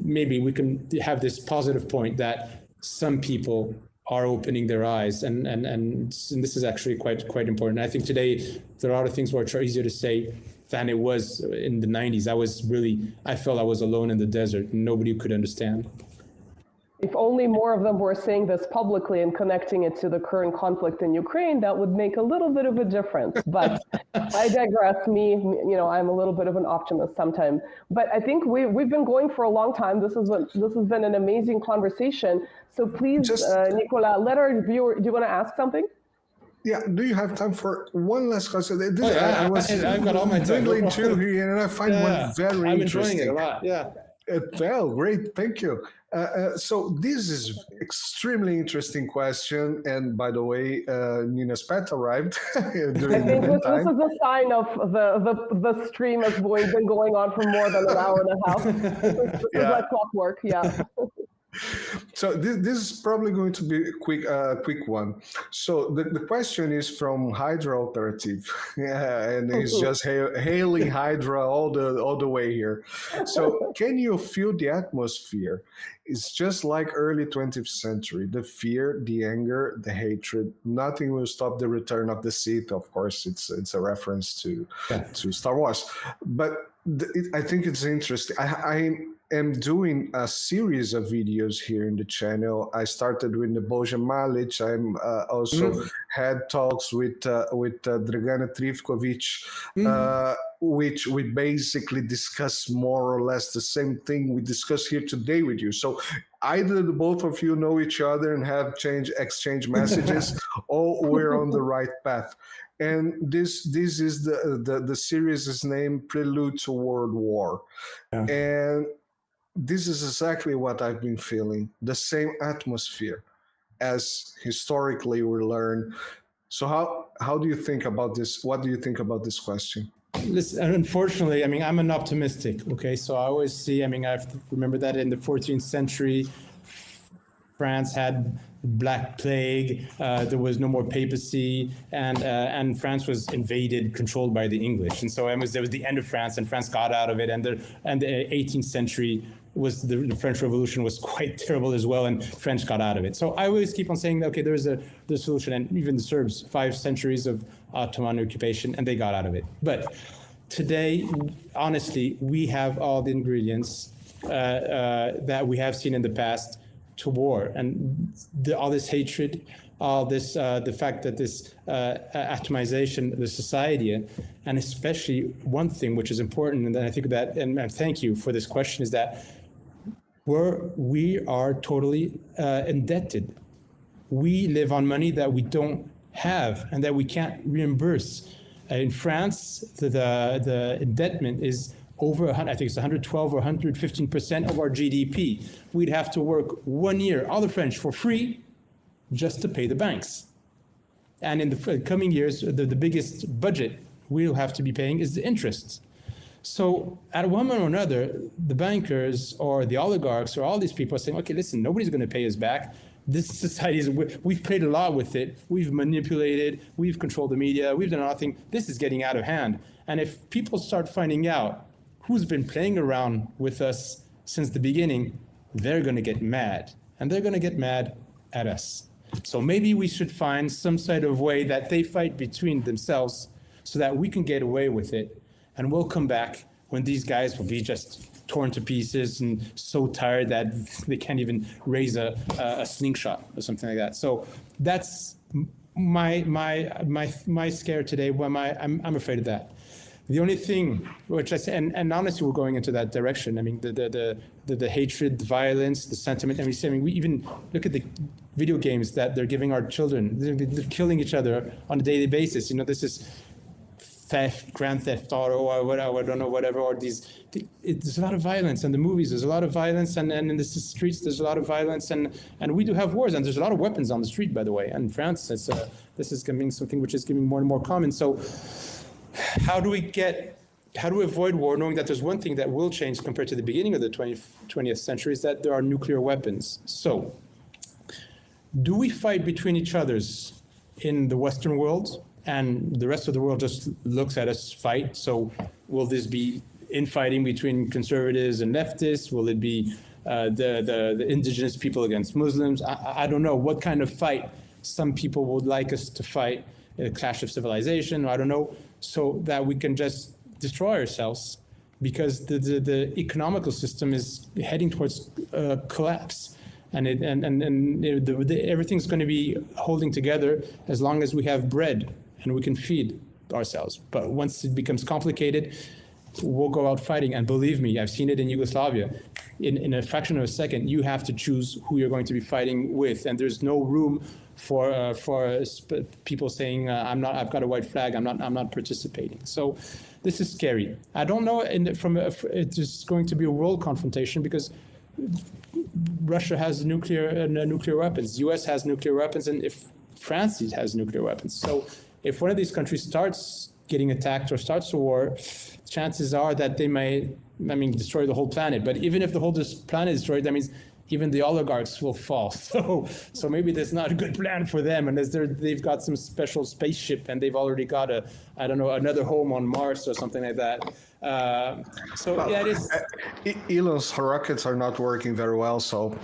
maybe we can have this positive point that some people are opening their eyes, and this is actually quite important. I think today there are a lot of things which are easier to say than it was in the 90s. I felt I was alone in the desert and nobody could understand. if only more of them were saying this publicly and connecting it to the current conflict in Ukraine, that would make a little bit of a difference. But I digress. I'm a little bit of an optimist sometimes. But I think we've been going for a long time. This has been an amazing conversation. So please, Nikola, let our viewer. Do you want to ask something? Yeah. Do you have time for one last question? I've got all my time. Too here, and I find one very I'm interesting. enjoying it a lot. Yeah. Well, great. Thank you. So this is extremely interesting question. And by the way, Nina's pet arrived during I think the this is a sign of the stream has been going on for more than an hour and a half. This is like clockwork. Yeah. So this is probably going to be a quick one. So the question is from Hydra Operative, and he's just hailing Hydra all the way here. So can you feel the atmosphere? It's just like early 20th century. The fear, the anger, the hatred. Nothing will stop the return of the Sith. Of course, it's a reference to Star Wars. But I think it's interesting. I am doing a series of videos here in the channel. I started with Nebojsa Malic. I'm also had talks with Dragana Trivkovic, which we basically discuss more or less the same thing we discussed here today with you. So either the both of you know each other and have exchanged messages, or we're on the right path. And this is the series is named Prelude to World War. Yeah. And this is exactly what I've been feeling, the same atmosphere as historically we learn. So how do you think about this? What do you think about this question? Listen, unfortunately, I'm an optimistic, okay? So I always see, I have to remember that in the 14th century, France had Black Plague, there was no more papacy, and France was invaded, controlled by the English. And so there was the end of France, and France got out of it, and the 18th century was the French Revolution was quite terrible as well, and French got out of it. So I always keep on saying, okay, there's the solution, and even the Serbs, 5 centuries of Ottoman occupation, and they got out of it. But today, honestly, we have all the ingredients that we have seen in the past to war, and all this hatred, all this, the fact that this atomization of the society, and especially one thing which is important, and then I think that, and thank you for this question, is that we are totally indebted. We live on money that we don't have and that we can't reimburse. In France, the indebtment is over, I think it's 112 or 115% of our GDP. We'd have to work 1 year, all the French, for free, just to pay the banks. And in the coming years, the biggest budget we'll have to be paying is the interest. So at one moment or another, the bankers or the oligarchs or all these people are saying, okay, listen, nobody's going to pay us back. This society we've played a lot with it. We've manipulated, we've controlled the media, we've done nothing. This is getting out of hand. And if people start finding out who's been playing around with us since the beginning, they're going to get mad. And they're going to get mad at us. So maybe we should find some sort of way that they fight between themselves so that we can get away with it. And we'll come back when these guys will be just torn to pieces and so tired that they can't even raise a slingshot or something like that. So that's my scare today. I'm afraid of that. The only thing which I say, and honestly, we're going into that direction. The hatred, the violence, the sentiment. We even look at the video games that they're giving our children. They're killing each other on a daily basis. This is theft, grand theft auto, or whatever, I don't know, whatever. Or there's a lot of violence in the movies. There's a lot of violence, and in the streets, there's a lot of violence, and we do have wars, and there's a lot of weapons on the street, by the way. And in France, this is becoming something which is becoming more and more common. So, how do we avoid war, knowing that there's one thing that will change compared to the beginning of the 20th century, is that there are nuclear weapons. So, do we fight between each others in the Western world, and the rest of the world just looks at us fight? So, will this be infighting between conservatives and leftists? Will it be the indigenous people against Muslims? I don't know what kind of fight some people would like us to fight, a clash of civilization, I don't know, so that we can just destroy ourselves, because the economical system is heading towards collapse. and everything's going to be holding together as long as we have bread and we can feed ourselves. But once it becomes complicated, we'll go out fighting. And believe me, I've seen it in Yugoslavia. In a fraction of a second, you have to choose who you're going to be fighting with, and there's no room for people saying, I've got a white flag, I'm not participating. So this is scary. I don't know it's going to be a world confrontation, because Russia has nuclear weapons, US has nuclear weapons, and if France has nuclear weapons. So if one of these countries starts getting attacked or starts a war, chances are that they may, destroy the whole planet. But even if the whole planet is destroyed, that means even the oligarchs will fall. So maybe that's not a good plan for them, unless they've got some special spaceship and they've already got another home on Mars or something like that. It is. Elon's rockets are not working very well, so.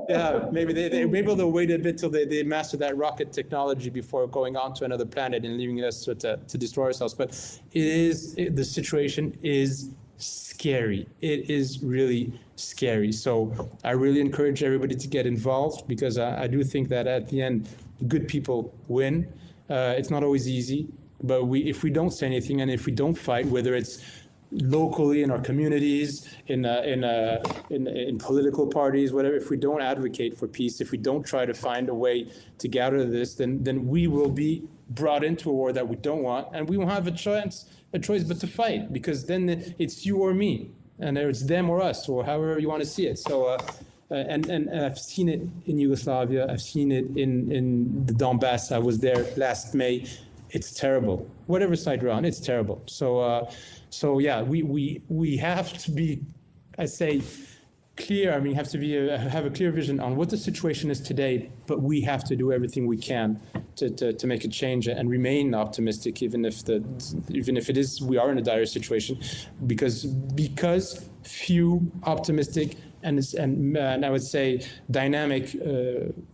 Yeah, maybe they'll wait a bit till they master that rocket technology before going on to another planet and leaving us to destroy ourselves. But the situation is scary. It is really scary. So I really encourage everybody to get involved, because I do think that at the end, good people win. It's not always easy, but if we don't say anything and if we don't fight, whether it's locally in our communities, in political parties, whatever, if we don't advocate for peace, if we don't try to find a way to get out of this, then we will be brought into a war that we don't want, and we won't have a choice but to fight, because then it's you or me, and it's them or us, or however you want to see it. So and I've seen it in Yugoslavia, I've seen it in the Donbass. I was there last May. It's terrible. Whatever side you're on, it's terrible. So yeah, we have to be, I say, clear. Have to have a clear vision on what the situation is today, but we have to do everything we can to make a change and remain optimistic, even if we are in a dire situation, because few optimistic and I would say dynamic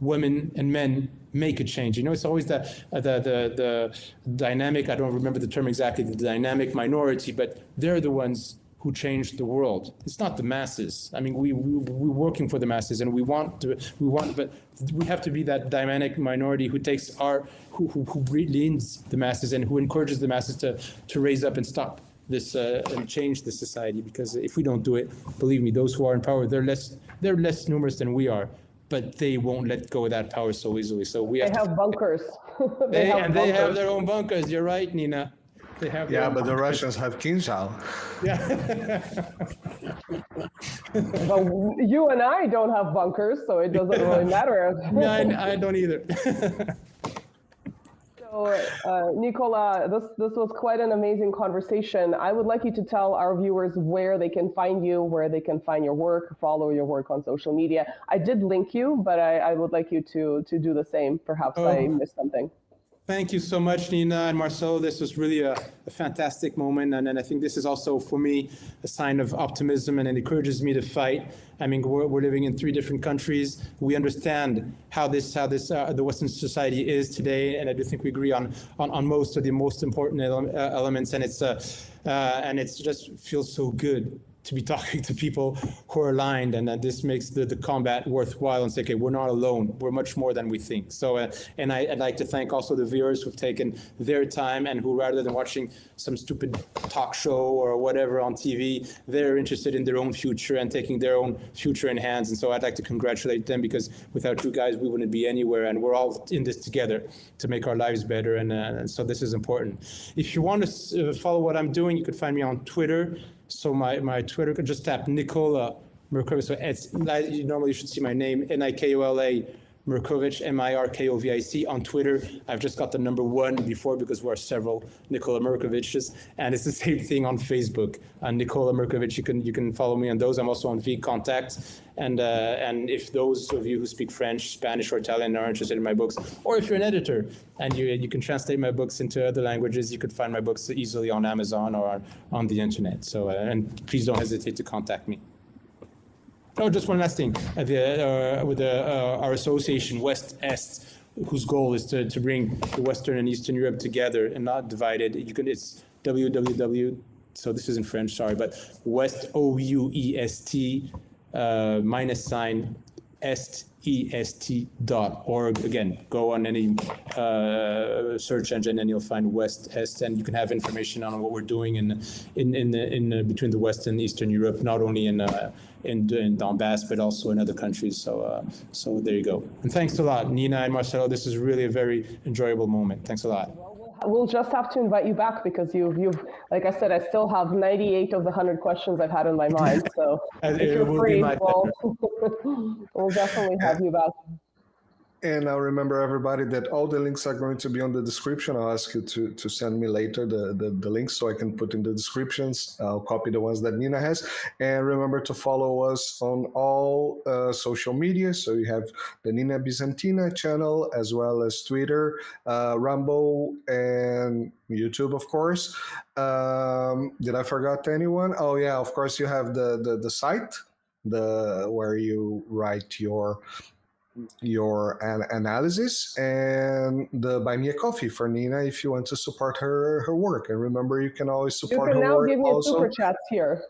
women and men make a change. It's always the dynamic, I don't remember the term exactly, the dynamic minority, but they're the ones who change the world. It's not the masses. We're working for the masses, and but we have to be that dynamic minority who takes who leads the masses and who encourages the masses to raise up and stop this and change the society. Because if we don't do it, believe me, those who are in power, they're less numerous than we are, but they won't let go of that power so easily. So we have bunkers. They have their own bunkers. You're right, Nina. But the Russians have Kinzhal. Yeah. But you and I don't have bunkers, so it doesn't really matter. No, I don't either. So, Nikola, this was quite an amazing conversation. I would like you to tell our viewers where they can find you, where they can find your work, follow your work on social media. I did link you, but I would like you to do the same. Perhaps I missed something. Thank you so much, Nina and Marcelo. This was really a fantastic moment. And I think this is also, for me, a sign of optimism, and it encourages me to fight. We're living in 3 different countries. We understand how the Western society is today, and I do think we agree on most of the most important elements. And it's just feels so good to be talking to people who are aligned, and that this makes the combat worthwhile, and say, okay, we're not alone. We're much more than we think. So, and I'd like to thank also the viewers who've taken their time and who, rather than watching some stupid talk show or whatever on TV, they're interested in their own future and taking their own future in hands. And so I'd like to congratulate them, because without you guys, we wouldn't be anywhere, and we're all in this together to make our lives better. And so this is important. If you want to follow what I'm doing, you could find me on Twitter. So my Twitter, just tap Nikola Mirkovic. So you normally should see my name, Nikola Mirkovic, Mirkovic on Twitter. I've just got the number 1 before, because we're several Nikola Mirkovic's, and it's the same thing on Facebook. Nikola Mirkovic, you can follow me on those. I'm also on VContact, and if those of you who speak French, Spanish, or Italian are interested in my books, or if you're an editor and you can translate my books into other languages, you could find my books easily on Amazon or on the internet. So and please don't hesitate to contact me. Oh, just one last thing. With our association, West-Est, whose goal is to bring the Western and Eastern Europe together and not divided. It's www. So this is in French, sorry, but West, OUEST, westest.org. Again, go on any search engine and you'll find West Est, and you can have information on what we're doing in between the West and Eastern Europe, not only in Donbass, but also in other countries. So there you go. And thanks a lot, Nina and Marcelo. This is really a very enjoyable moment. Thanks a lot. We'll just have to invite you back because you've like I said, I still have 98 of the 100 questions I've had in my mind. So if you're free, we'll definitely have you back. And I'll remember everybody that all the links are going to be on the description. I'll ask you to send me later the links so I can put in the descriptions. I'll copy the ones that Nina has. And remember to follow us on all social media. So you have the Nina Byzantina channel, as well as Twitter, Rumble, and YouTube, of course. Did I forget anyone? Oh yeah, of course you have the site, where you write your analysis, and the Buy Me a Coffee for Nina if you want to support her work. And remember, you can always support her work. You can now give me also. super chats here.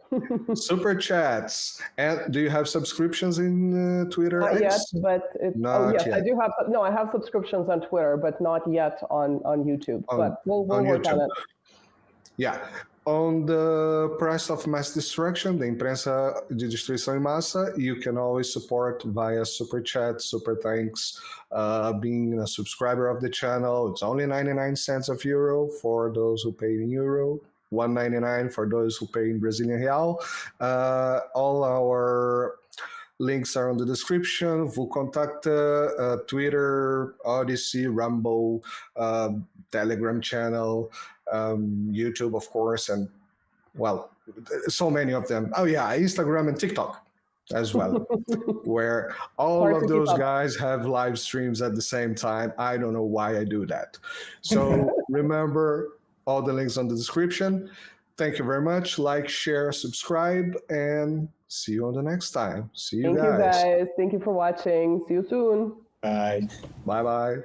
Super chats. And do you have subscriptions in Twitter? Not yet, but yes, yet. I do have. No, I have subscriptions on Twitter, but not yet on YouTube. But we'll work YouTube. On it. Yeah. On the press of mass destruction, the imprensa de destruição em massa, you can always support via super chat, super thanks, being a subscriber of the channel. It's only 99 cents of euro for those who pay in euro, $1.99 for those who pay in Brazilian real. All our links are on the description. Vucontacta, Twitter, Odyssey, Rumble, Telegram channel, YouTube, of course, and well, so many of them. Oh yeah, Instagram and TikTok as well, where all of those guys have live streams at the same time. I don't know why I do that. So remember, all the links on the description. Thank you very much. Like, share, subscribe, and see you on the next time. See you guys. Thank you guys. Thank you for watching. See you soon. Bye. Bye-bye.